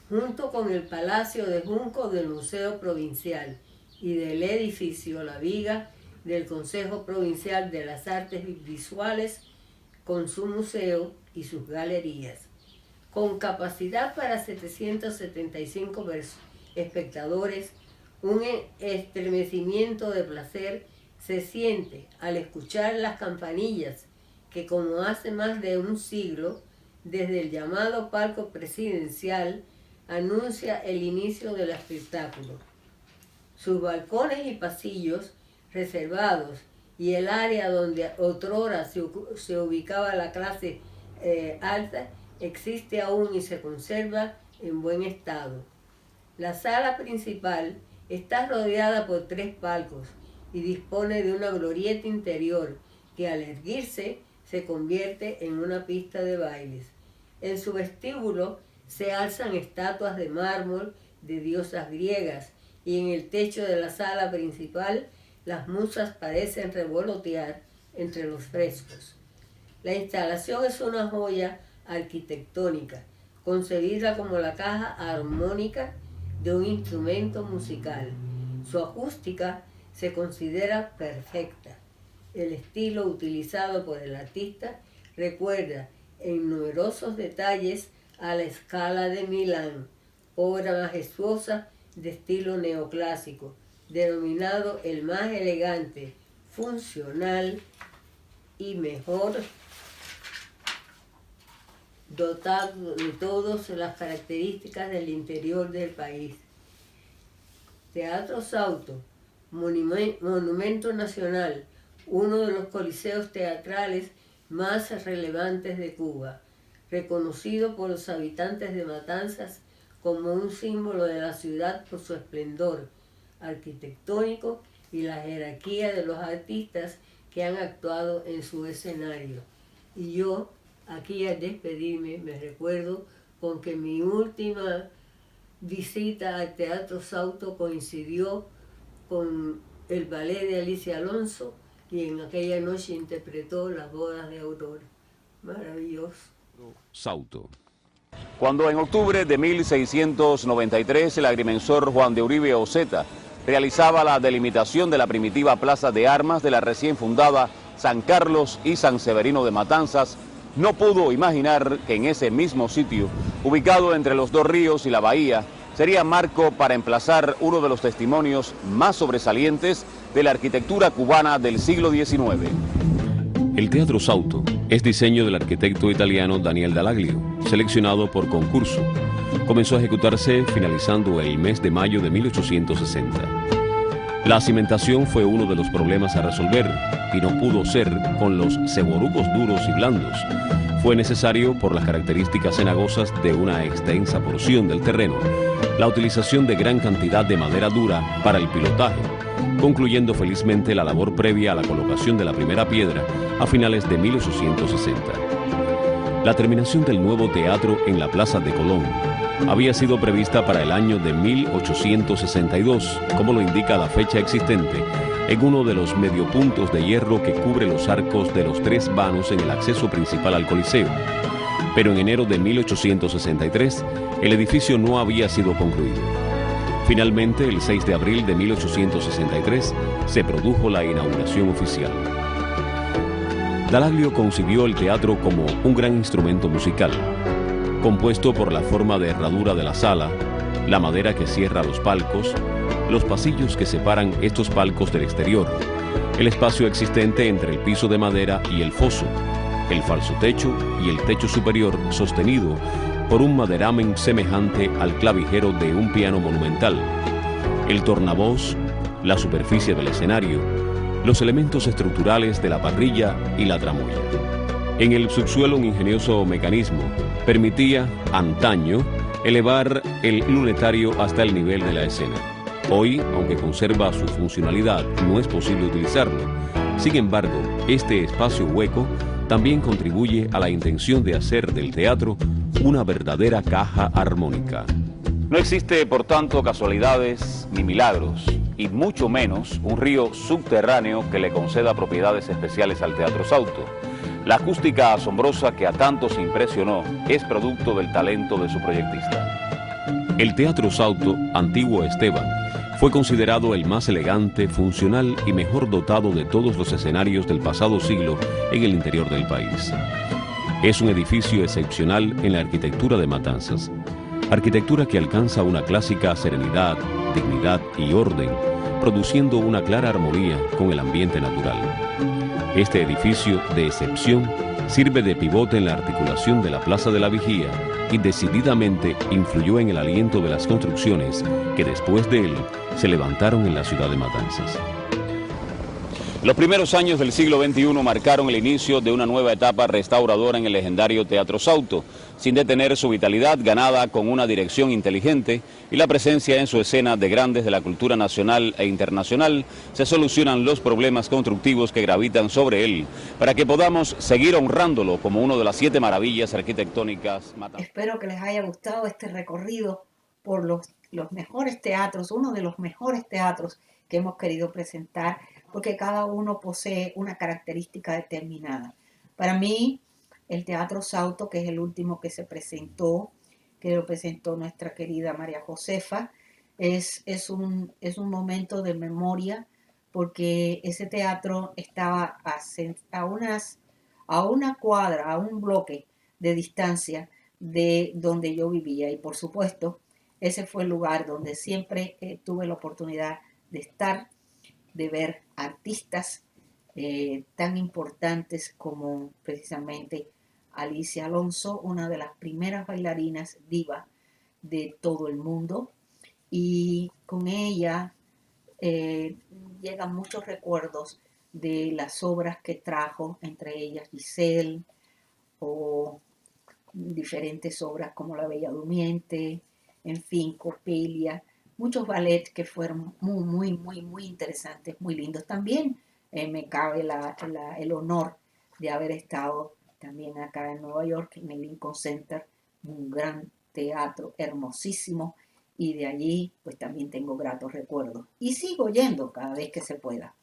[SPEAKER 9] junto con el Palacio de Junco del Museo Provincial y del edificio La Viga del Consejo Provincial de las Artes Visuales, con su museo y sus galerías. Con capacidad para 775 espectadores, un estremecimiento de placer se siente al escuchar las campanillas que, como hace más de un siglo, desde el llamado palco presidencial, anuncia el inicio del espectáculo. Sus balcones y pasillos reservados y el área donde otrora se ubicaba la clase alta existe aún y se conserva en buen estado. La sala principal está rodeada por 3 palcos y dispone de una glorieta interior que al erguirse se convierte en una pista de bailes. En su vestíbulo se alzan estatuas de mármol de diosas griegas y en el techo de la sala principal las musas parecen revolotear entre los frescos. La instalación es una joya arquitectónica, concebida como la caja armónica de un instrumento musical. Su acústica se considera perfecta. El estilo utilizado por el artista recuerda en numerosos detalles a la Scala de Milán, obra majestuosa de estilo neoclásico, denominado el más elegante, funcional y mejor dotado de todas las características del interior del país. Teatro Sauto, Monumento Nacional, uno de los coliseos teatrales más relevantes de Cuba, reconocido por los habitantes de Matanzas como un símbolo de la ciudad por su esplendor arquitectónico y la jerarquía de los artistas que han actuado en su escenario. Y yo, aquí al despedirme, me recuerdo con que mi última visita al Teatro Sauto coincidió con el ballet de Alicia Alonso, y en aquella noche interpretó Las bodas de Aurora. Maravilloso.
[SPEAKER 10] Sauto. Cuando en octubre de 1693 el agrimensor Juan de Uribe Oceta realizaba la delimitación de la primitiva plaza de armas de la recién fundada San Carlos y San Severino de Matanzas, no pudo imaginar que en ese mismo sitio, ubicado entre los 2 ríos y la bahía, sería marco para emplazar uno de los testimonios más sobresalientes de la arquitectura cubana del siglo XIX.
[SPEAKER 11] El Teatro Sauto es diseño del arquitecto italiano Daniel Dallaglio, seleccionado por concurso. Comenzó a ejecutarse finalizando el mes de mayo de 1860. La cimentación fue uno de los problemas a resolver y no pudo ser con los ceborucos duros y blandos. Fue necesario, por las características cenagosas de una extensa porción del terreno, la utilización de gran cantidad de madera dura para el pilotaje, concluyendo felizmente la labor previa a la colocación de la primera piedra a finales de 1860. La terminación del nuevo teatro en la Plaza de Colón había sido prevista para el año de 1862, como lo indica la fecha existente en uno de los mediopuntos de hierro que cubre los arcos de los 3 vanos en el acceso principal al Coliseo. Pero en enero de 1863, el edificio no había sido concluido. Finalmente, el 6 de abril de 1863, se produjo la inauguración oficial. Dalaglio concibió el teatro como un gran instrumento musical, compuesto por la forma de herradura de la sala, la madera que cierra los palcos, los pasillos que separan estos palcos del exterior, el espacio existente entre el piso de madera y el foso, el falso techo y el techo superior sostenido por un maderamen semejante al clavijero de un piano monumental, el tornavoz, la superficie del escenario, los elementos estructurales de la parrilla y la tramoya. En el subsuelo un ingenioso mecanismo permitía, antaño, elevar el lunetario hasta el nivel de la escena. Hoy, aunque conserva su funcionalidad, no es posible utilizarlo. Sin embargo, este espacio hueco también contribuye a la intención de hacer del teatro una verdadera caja armónica.
[SPEAKER 10] No existe, por tanto, casualidades ni milagros, y mucho menos un río subterráneo que le conceda propiedades especiales al Teatro Sauto. La acústica asombrosa que a tantos impresionó es producto del talento de su proyectista.
[SPEAKER 11] El Teatro Sauto, antiguo Esteban, fue considerado el más elegante, funcional y mejor dotado de todos los escenarios del pasado siglo en el interior del país. Es un edificio excepcional en la arquitectura de Matanzas, arquitectura que alcanza una clásica serenidad, dignidad y orden, produciendo una clara armonía con el ambiente natural. Este edificio de excepción sirve de pivote en la articulación de la Plaza de la Vigía y decididamente influyó en el aliento de las construcciones que después de él se levantaron en la ciudad de Matanzas.
[SPEAKER 10] Los primeros años del siglo XXI marcaron el inicio de una nueva etapa restauradora en el legendario Teatro Sauto, sin detener su vitalidad ganada con una dirección inteligente y la presencia en su escena de grandes de la cultura nacional e internacional. Se solucionan los problemas constructivos que gravitan sobre él para que podamos seguir honrándolo como uno de las 7 maravillas arquitectónicas.
[SPEAKER 1] Espero que les haya gustado este recorrido por los mejores teatros, uno de los mejores teatros que hemos querido presentar, porque cada uno posee una característica determinada. Para mí, el Teatro Sauto, que es el último que se presentó, que lo presentó nuestra querida María Josefa, es un momento de memoria, porque ese teatro estaba a una cuadra, a un bloque de distancia de donde yo vivía. Y por supuesto, ese fue el lugar donde siempre tuve la oportunidad de estar, de ver artistas tan importantes como precisamente Alicia Alonso, una de las primeras bailarinas diva de todo el mundo, y con ella llegan muchos recuerdos de las obras que trajo, entre ellas Giselle, o diferentes obras como La Bella Durmiente, en fin, Coppelia, muchos ballets que fueron muy interesantes, muy lindos. También me cabe el honor de haber estado también acá en Nueva York, en el Lincoln Center, un gran teatro hermosísimo, y de allí pues también tengo gratos recuerdos. Y sigo yendo cada vez que se pueda.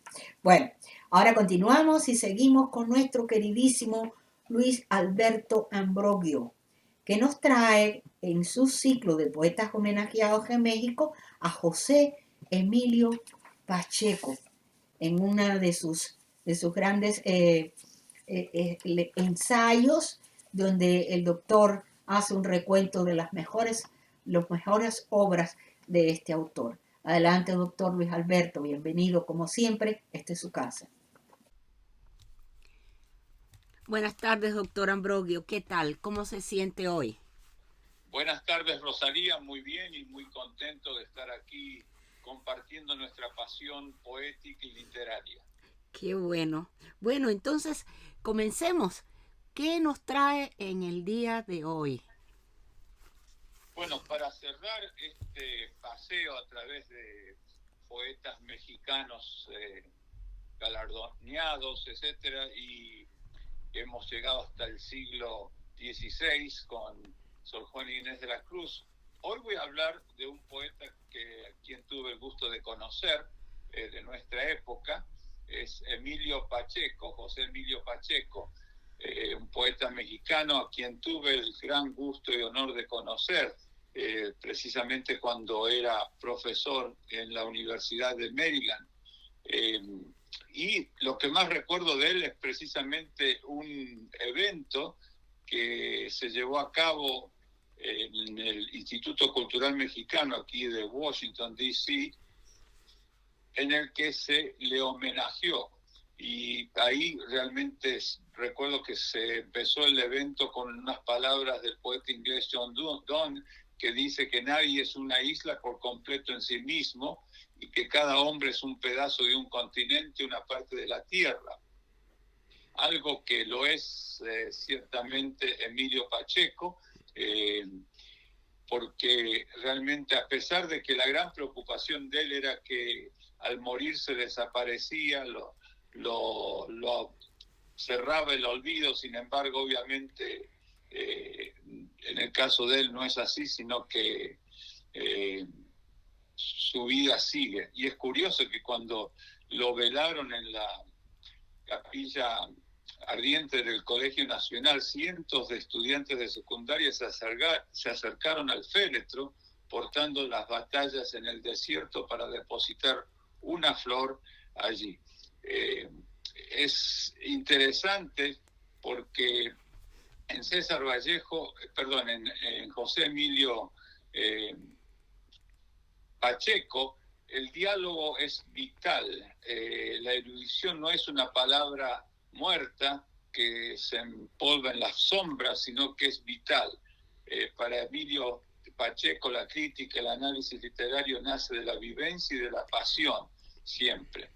[SPEAKER 1] Bueno, ahora continuamos y seguimos con nuestro queridísimo Luis Alberto Ambrogio, que nos trae en su ciclo de poetas homenajeados en México a José Emilio Pacheco, en una de sus grandes ensayos, donde el doctor hace un recuento de las mejores obras de este autor. Adelante, doctor Luis Alberto, bienvenido como siempre, esta es su casa.
[SPEAKER 12] Buenas tardes, doctor Ambrogio. ¿Qué tal? ¿Cómo se siente hoy?
[SPEAKER 13] Buenas tardes, Rosalía. Muy bien y muy contento de estar aquí compartiendo nuestra pasión poética y literaria.
[SPEAKER 12] Qué bueno. Bueno, entonces comencemos. ¿Qué nos trae en el día de hoy?
[SPEAKER 13] Bueno, para cerrar este paseo a través de poetas mexicanos galardoneados, etcétera, y hemos llegado hasta el siglo XVI con Sor Juana Inés de la Cruz. Hoy voy a hablar de un poeta a quien tuve el gusto de conocer, de nuestra época. Es Emilio Pacheco, José Emilio Pacheco, un poeta mexicano a quien tuve el gran gusto y honor de conocer, precisamente cuando era profesor en la Universidad de Maryland. Y lo que más recuerdo de él es precisamente un evento que se llevó a cabo en el Instituto Cultural Mexicano aquí de Washington, D.C., en el que se le homenajeó. Y ahí realmente recuerdo que se empezó el evento con unas palabras del poeta inglés John Donne, que dice que nadie es una isla por completo en sí mismo y que cada hombre es un pedazo de un continente, una parte de la tierra. Algo que lo es ciertamente Emilio Pacheco, porque realmente, a pesar de que la gran preocupación de él era que al morir se desaparecía, lo cerraba el olvido, sin embargo, obviamente, en el caso de él no es así, sino que su vida sigue. Y es curioso que cuando lo velaron en la capilla ardiente del Colegio Nacional, cientos de estudiantes de secundaria se acercaron al féretro portando las batallas en el desierto para depositar una flor allí. Es interesante porque en José Emilio Pacheco, el diálogo es vital. La erudición no es una palabra muerta que se empolva en las sombras, sino que es vital. Para Emilio Pacheco, la crítica, el análisis literario nace de la vivencia y de la pasión, siempre.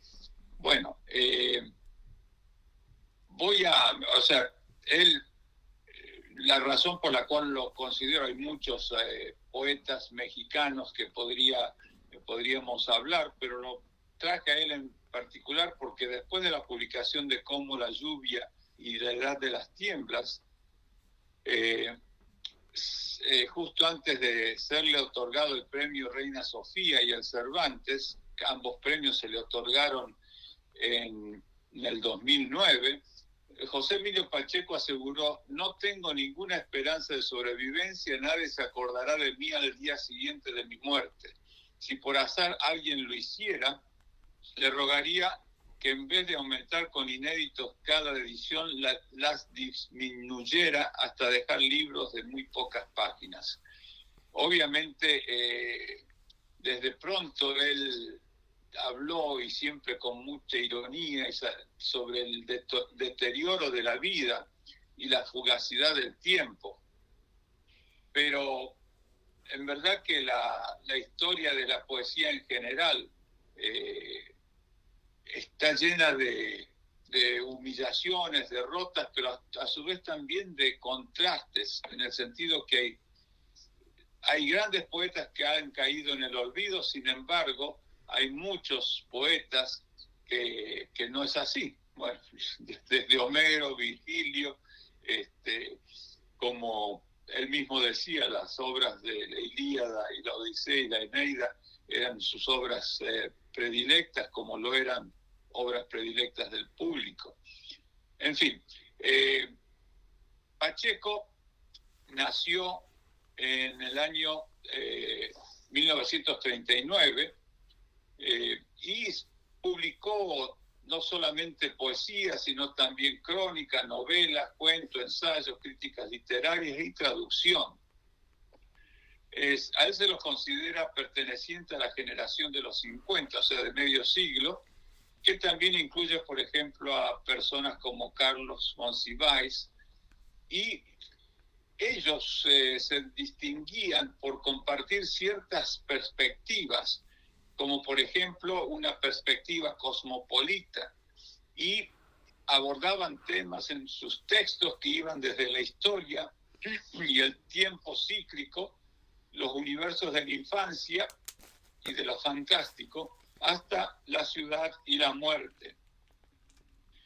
[SPEAKER 13] Bueno, la razón por la cual lo considero, hay muchos poetas mexicanos que podríamos hablar, pero lo traje a él en particular porque después de la publicación de Como la lluvia y la edad de las tiemblas, justo antes de serle otorgado el premio Reina Sofía y el Cervantes, ambos premios se le otorgaron en el 2009, José Emilio Pacheco aseguró: no tengo ninguna esperanza de sobrevivencia, nadie se acordará de mí al día siguiente de mi muerte. Si por azar alguien lo hiciera, le rogaría que en vez de aumentar con inéditos cada edición, las disminuyera hasta dejar libros de muy pocas páginas. Obviamente, desde pronto él habló, y siempre con mucha ironía, sobre el deterioro de la vida y la fugacidad del tiempo. Pero en verdad que la historia de la poesía en general está llena de humillaciones, derrotas, pero a su vez también de contrastes, en el sentido que hay grandes poetas que han caído en el olvido, sin embargo, hay muchos poetas que no es así. Bueno, desde Homero, Virgilio, como él mismo decía, las obras de la Ilíada y la Odisea y la Eneida eran sus obras predilectas, como lo eran obras predilectas del público. En fin, Pacheco nació en el año 1939 y publicó no solamente poesía, sino también crónicas, novelas, cuentos, ensayos, críticas literarias y traducción. A él se lo considera perteneciente a la generación de los 50, o sea, de medio siglo, que también incluye, por ejemplo, a personas como Carlos Monsiváis, y ellos se distinguían por compartir ciertas perspectivas como por ejemplo una perspectiva cosmopolita, y abordaban temas en sus textos que iban desde la historia y el tiempo cíclico, los universos de la infancia y de lo fantástico, hasta la ciudad y la muerte.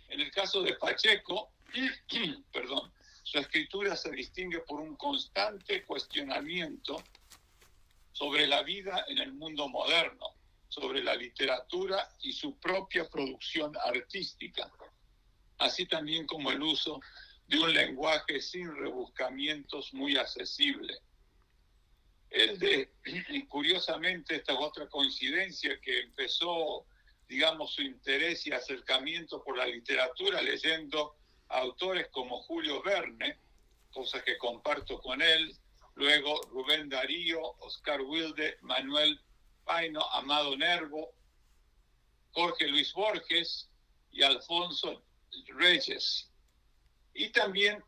[SPEAKER 13] En el caso de Pacheco, su escritura se distingue por un constante cuestionamiento sobre la vida en el mundo moderno, sobre la literatura y su propia producción artística, así también como el uso de un lenguaje sin rebuscamientos muy accesible. Curiosamente, esta es otra coincidencia, que empezó, digamos, su interés y acercamiento por la literatura leyendo a autores como Julio Verne, cosas que comparto con él, luego Rubén Darío, Oscar Wilde, Manuel Paino, Amado Nervo, Jorge Luis Borges y Alfonso Reyes. Y también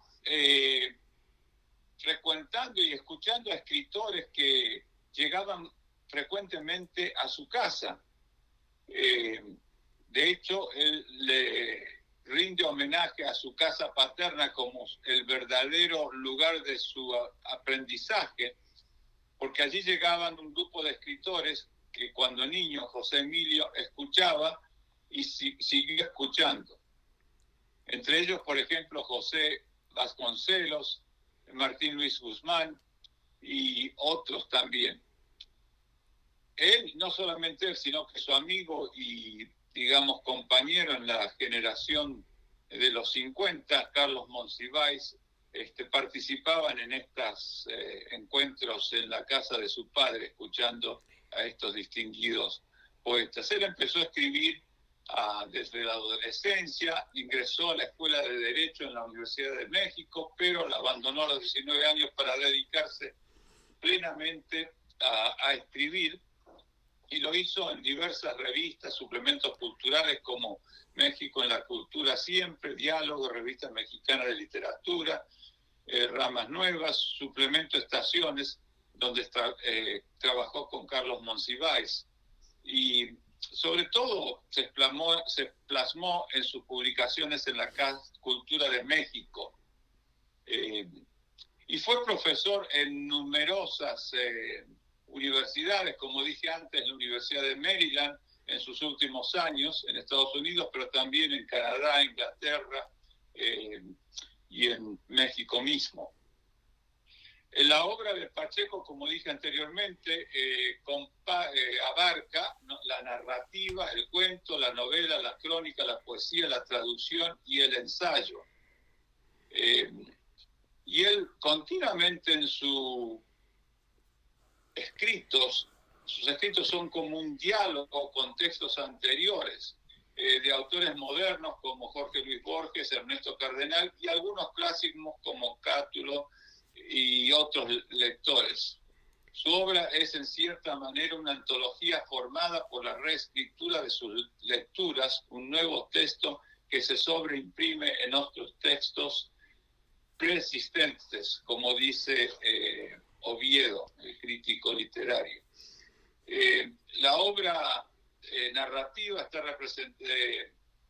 [SPEAKER 13] frecuentando y escuchando a escritores que llegaban frecuentemente a su casa. De hecho, él le rinde homenaje a su casa paterna como el verdadero lugar de su aprendizaje, porque allí llegaban un grupo de escritores que cuando niño José Emilio escuchaba y siguió escuchando. Entre ellos, por ejemplo, José Vasconcelos, Martín Luis Guzmán y otros también. Él, no solamente él, sino que su amigo y, digamos, compañero en la generación de los 50, Carlos Monsiváis, participaban en estos encuentros en la casa de su padre, escuchando a estos distinguidos poetas. Él empezó a escribir desde la adolescencia, ingresó a la Escuela de Derecho en la Universidad de México, pero la abandonó a los 19 años para dedicarse plenamente a escribir, y lo hizo en diversas revistas, suplementos culturales como México en la Cultura Siempre, Diálogo, Revista Mexicana de Literatura, Ramas Nuevas, Suplemento Estaciones, donde trabajó con Carlos Monsiváis. Y sobre todo se plasmó en sus publicaciones en la Cultura de México. Y fue profesor en numerosas universidades, como dije antes, la Universidad de Maryland en sus últimos años, en Estados Unidos, pero también en Canadá, Inglaterra y en México mismo. La obra de Pacheco, como dije anteriormente, abarca la narrativa, el cuento, la novela, la crónica, la poesía, la traducción y el ensayo. Y él continuamente en sus escritos son como un diálogo con textos anteriores de autores modernos como Jorge Luis Borges, Ernesto Cardenal y algunos clásicos como Cátulo y otros lectores. Su obra es en cierta manera una antología formada por la reescritura de sus lecturas, un nuevo texto que se sobreimprime en otros textos preexistentes, como dice Oviedo, el crítico literario. La obra narrativa está representada,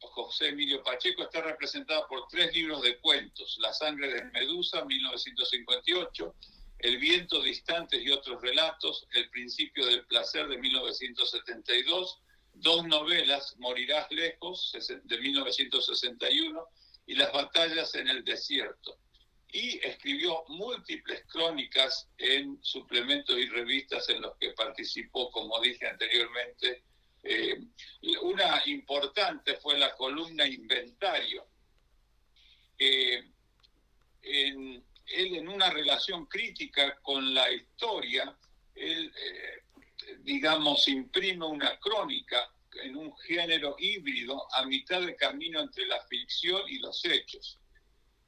[SPEAKER 13] José Emilio Pacheco, está representada por 3 libros de cuentos: La sangre de Medusa, 1958, El viento distante y otros relatos, El principio del placer, de 1972, 2 novelas, Morirás lejos, de 1961, y Las batallas en el desierto. Y escribió múltiples crónicas en suplementos y revistas en los que participó, como dije anteriormente. Una importante fue la columna Inventario. Él, en una relación crítica con la historia, él, digamos, imprime una crónica en un género híbrido a mitad de camino entre la ficción y los hechos.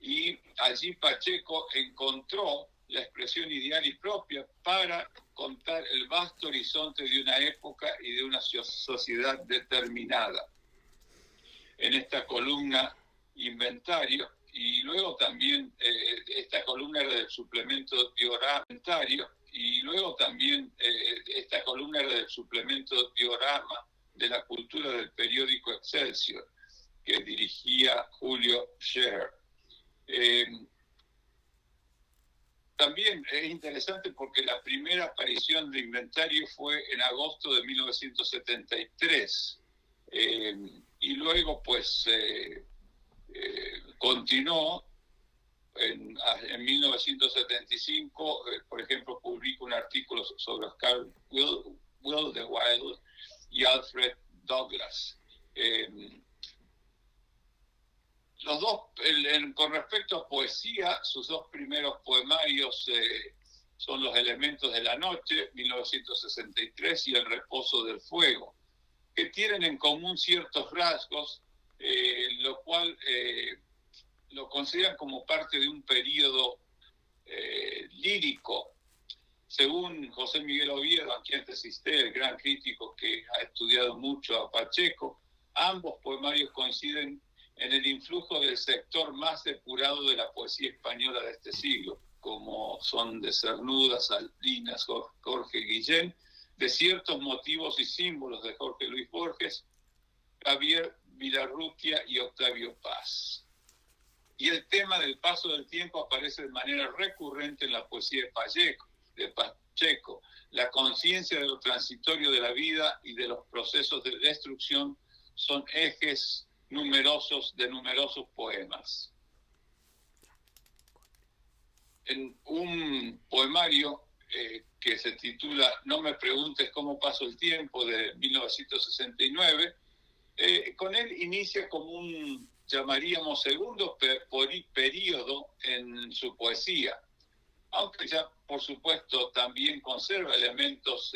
[SPEAKER 13] Y allí Pacheco encontró la expresión ideal y propia para contar el vasto horizonte de una época y de una sociedad determinada. En esta columna Inventario, y luego también esta columna era del suplemento Diorá Inventario, y luego también esta columna era del suplemento Diorama de la cultura del periódico Excelsior, que dirigía Julio Scherer. También es interesante porque la primera aparición de inventario fue en agosto de 1973, y luego pues continuó. En 1975, por ejemplo, publicó un artículo sobre Oscar Wilde y Alfred Douglas. Los dos, con respecto a poesía, sus dos primeros poemarios son Los elementos de la noche, 1963, y El reposo del fuego, que tienen en común ciertos rasgos, lo cual lo consideran como parte de un periodo lírico. Según José Miguel Oviedo, a quien asisté, el gran crítico que ha estudiado mucho a Pacheco, ambos poemarios coinciden en el influjo del sector más depurado de la poesía española de este siglo, como son de Cernuda, Salinas, Jorge Guillén, de ciertos motivos y símbolos de Jorge Luis Borges, Javier Vilarrutia y Octavio Paz. Y el tema del paso del tiempo aparece de manera recurrente en la poesía de Pacheco. La conciencia de lo transitorio de la vida y de los procesos de destrucción son ejes de numerosos poemas. En un poemario que se titula No me preguntes cómo paso el tiempo, de 1969, con él inicia como un, llamaríamos, segundo periodo en su poesía, aunque ya por supuesto también conserva elementos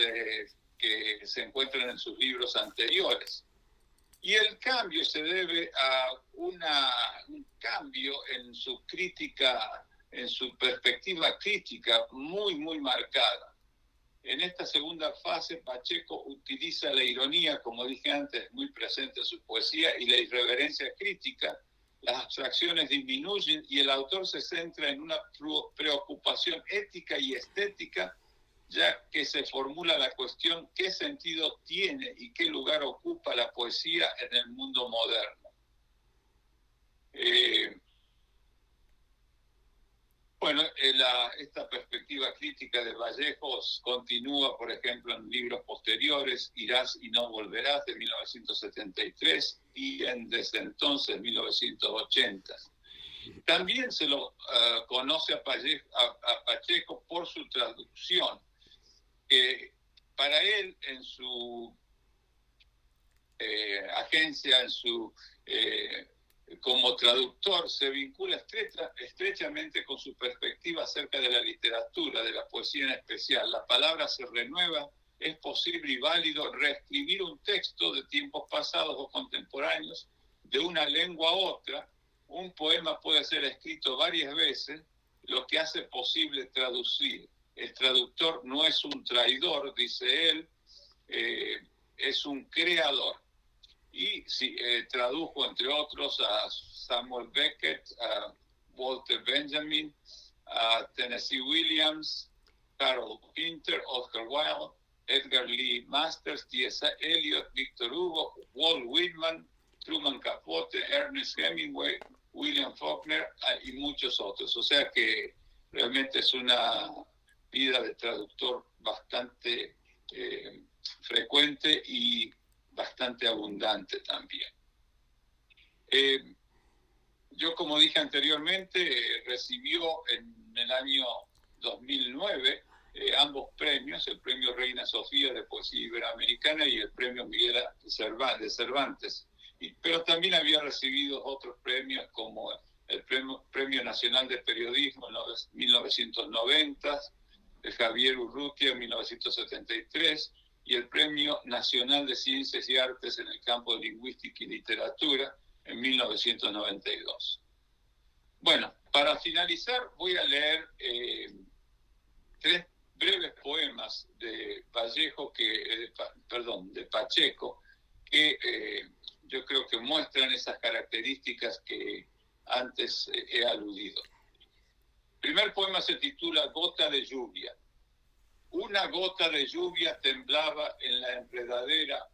[SPEAKER 13] que se encuentran en sus libros anteriores. Y el cambio se debe a un cambio en su crítica, en su perspectiva crítica muy, muy marcada. En esta segunda fase, Pacheco utiliza la ironía, como dije antes, muy presente en su poesía, y la irreverencia crítica. Las abstracciones disminuyen y el autor se centra en una preocupación ética y estética, ya que se formula la cuestión ¿qué sentido tiene y qué lugar ocupa la poesía en el mundo moderno? Esta perspectiva crítica de Vallejos continúa, por ejemplo, en libros posteriores, Irás y no volverás, de 1973, y en Desde entonces, 1980. También se lo conoce a Pacheco por su traducción. Para él, en su agencia, como traductor, se vincula estrechamente con su perspectiva acerca de la literatura, de la poesía en especial. La palabra se renueva, es posible y válido reescribir un texto de tiempos pasados o contemporáneos de una lengua a otra. Un poema puede ser escrito varias veces, lo que hace posible traducir. El traductor no es un traidor, dice él, es un creador. Y tradujo, entre otros, a Samuel Beckett, a Walter Benjamin, a Tennessee Williams, Harold Pinter, Oscar Wilde, Edgar Lee Masters, T.S. Eliot, Victor Hugo, Walt Whitman, Truman Capote, Ernest Hemingway, William Faulkner y muchos otros. O sea que realmente es una vida de traductor bastante frecuente y bastante abundante también. Yo, como dije anteriormente, recibió en el año 2009 ambos premios, el premio Reina Sofía de Poesía Iberoamericana y el premio Miguel de Cervantes. Pero también había recibido otros premios, como el Premio Nacional de Periodismo en 1990, el Javier Urrutia en 1973, y el Premio Nacional de Ciencias y Artes en el campo de Lingüística y Literatura en 1992. Bueno, para finalizar voy a leer 3 breves poemas de Pacheco, que yo creo que muestran esas características que antes he aludido. El primer poema se titula Gota de lluvia. Una gota de lluvia temblaba en la enredadera.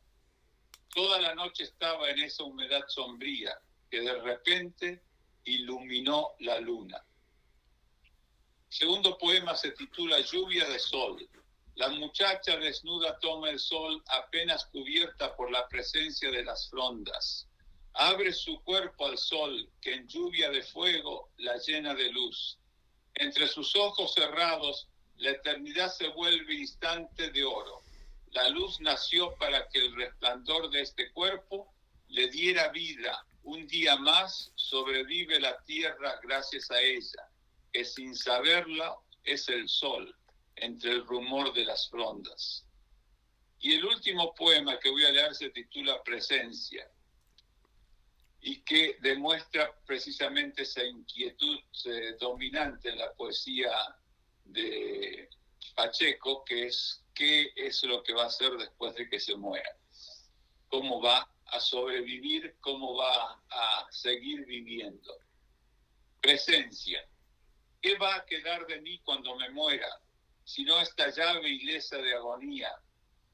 [SPEAKER 13] Toda la noche estaba en esa humedad sombría que de repente iluminó la luna. Segundo poema se titula Lluvia de Sol. La muchacha desnuda toma el sol apenas cubierta por la presencia de las frondas. Abre su cuerpo al sol que en lluvia de fuego la llena de luz. Entre sus ojos cerrados la eternidad se vuelve instante de oro. La luz nació para que el resplandor de este cuerpo le diera vida. Un día más sobrevive la tierra gracias a ella, que sin saberla es el sol entre el rumor de las frondas. Y el último poema que voy a leer se titula Presencia, y que demuestra precisamente esa inquietud dominante en la poesía de Pacheco, que es qué es lo que va a hacer después de que se muera, cómo va a sobrevivir, cómo va a seguir viviendo. Presencia. ¿Qué va a quedar de mí cuando me muera, sino esta llave ilesa de agonía,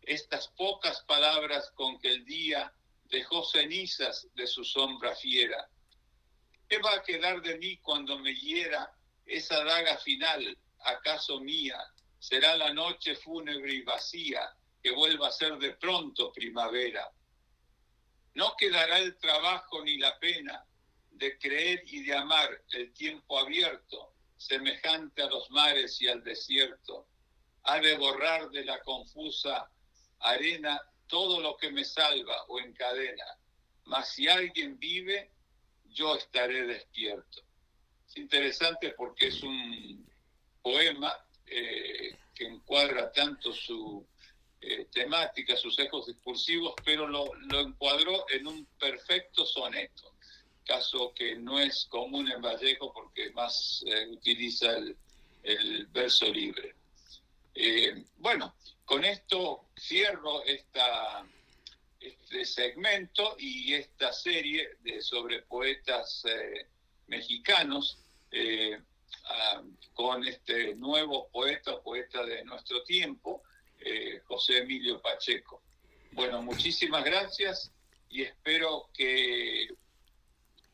[SPEAKER 13] estas pocas palabras con que el día dejó cenizas de su sombra fiera? ¿Qué va a quedar de mí cuando me hiera esa daga final, acaso mía? Será la noche fúnebre y vacía que vuelva a ser de pronto primavera. No quedará el trabajo ni la pena de creer y de amar el tiempo abierto, semejante a los mares y al desierto. Ha de borrar de la confusa arena todo lo que me salva o encadena. Mas si alguien vive, yo estaré despierto. Es interesante porque es un poema que encuadra tanto su temática, sus ecos discursivos, pero lo encuadró en un perfecto soneto, caso que no es común en Vallejo porque más utiliza el verso libre. Bueno, con esto cierro este segmento y esta serie sobre poetas mexicanos con este nuevo poeta de nuestro tiempo, José Emilio Pacheco. Bueno, muchísimas gracias y espero que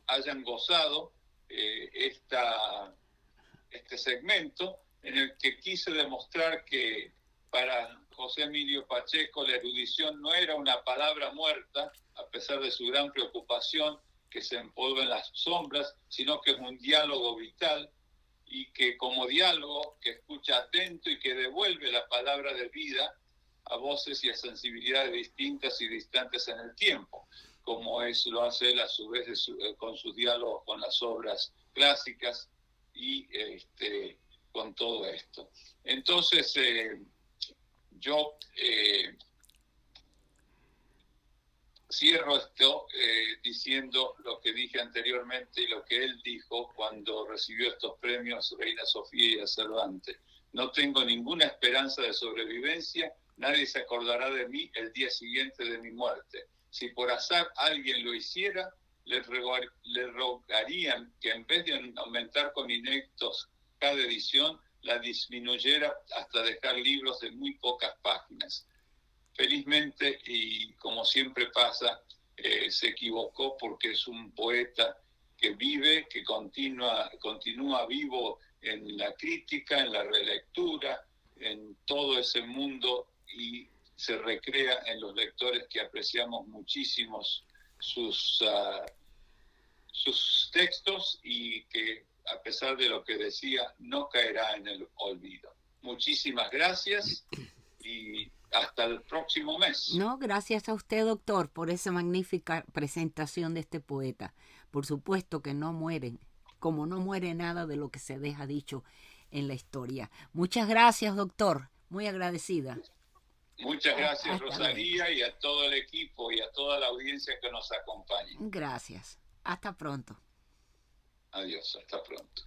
[SPEAKER 13] hayan gozado este segmento en el que quise demostrar que para José Emilio Pacheco la erudición no era una palabra muerta, a pesar de su gran preocupación que se empolva en las sombras, sino que es un diálogo vital y que como diálogo que escucha atento y que devuelve la palabra de vida a voces y a sensibilidades distintas y distantes en el tiempo, como lo hace él a su vez con sus diálogos con las obras clásicas y con todo esto. Entonces, yo cierro esto diciendo lo que dije anteriormente y lo que él dijo cuando recibió estos premios Reina Sofía y a Cervantes. No tengo ninguna esperanza de sobrevivencia, nadie se acordará de mí el día siguiente de mi muerte. Si por azar alguien lo hiciera, le rogarían que en vez de aumentar con inéditos cada edición, la disminuyera hasta dejar libros de muy pocas páginas. Felizmente, y como siempre pasa, se equivocó porque es un poeta que vive, que continúa vivo en la crítica, en la relectura, en todo ese mundo y se recrea en los lectores que apreciamos muchísimos sus textos y que a pesar de lo que decía no caerá en el olvido. Muchísimas gracias y hasta el próximo mes.
[SPEAKER 12] No, gracias a usted, doctor, por esa magnífica presentación de este poeta. Por supuesto que no mueren, como no muere nada de lo que se deja dicho en la historia. Muchas gracias, doctor. Muy agradecida.
[SPEAKER 13] Muchas gracias, Rosalía, y a todo el equipo y a toda la audiencia que nos acompaña.
[SPEAKER 12] Gracias. Hasta pronto.
[SPEAKER 13] Adiós, hasta pronto.